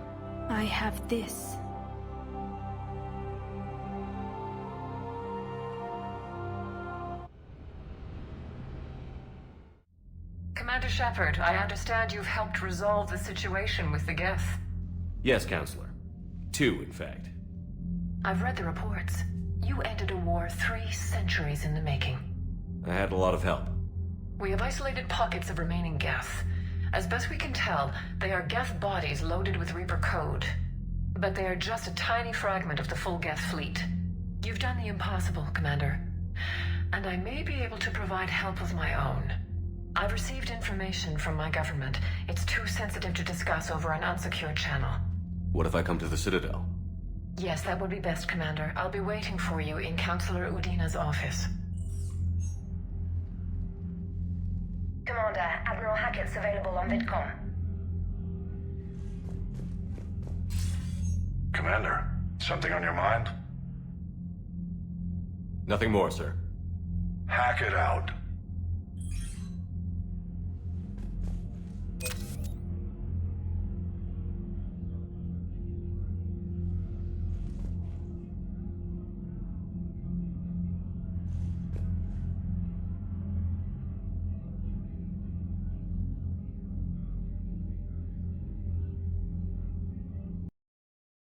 I have this. Commander Shepard, I understand you've helped resolve the situation with the Geth. Yes, Counselor. 2, in fact. I've read the reports. You ended a war 3 centuries in the making. I had a lot of help. We have isolated pockets of remaining Geth. As best we can tell, they are Geth bodies loaded with Reaper code. But they are just a tiny fragment of the full Geth fleet. You've done the impossible, Commander. And I may be able to provide help of my own. I've received information from my government. It's too sensitive to discuss over an unsecured channel. What if I come to the Citadel? Yes, that would be best, Commander. I'll be waiting for you in Counselor Udina's office. Commander, Admiral Hackett's available on VidCom. Commander, something on your mind? Nothing more, sir. Hackett out.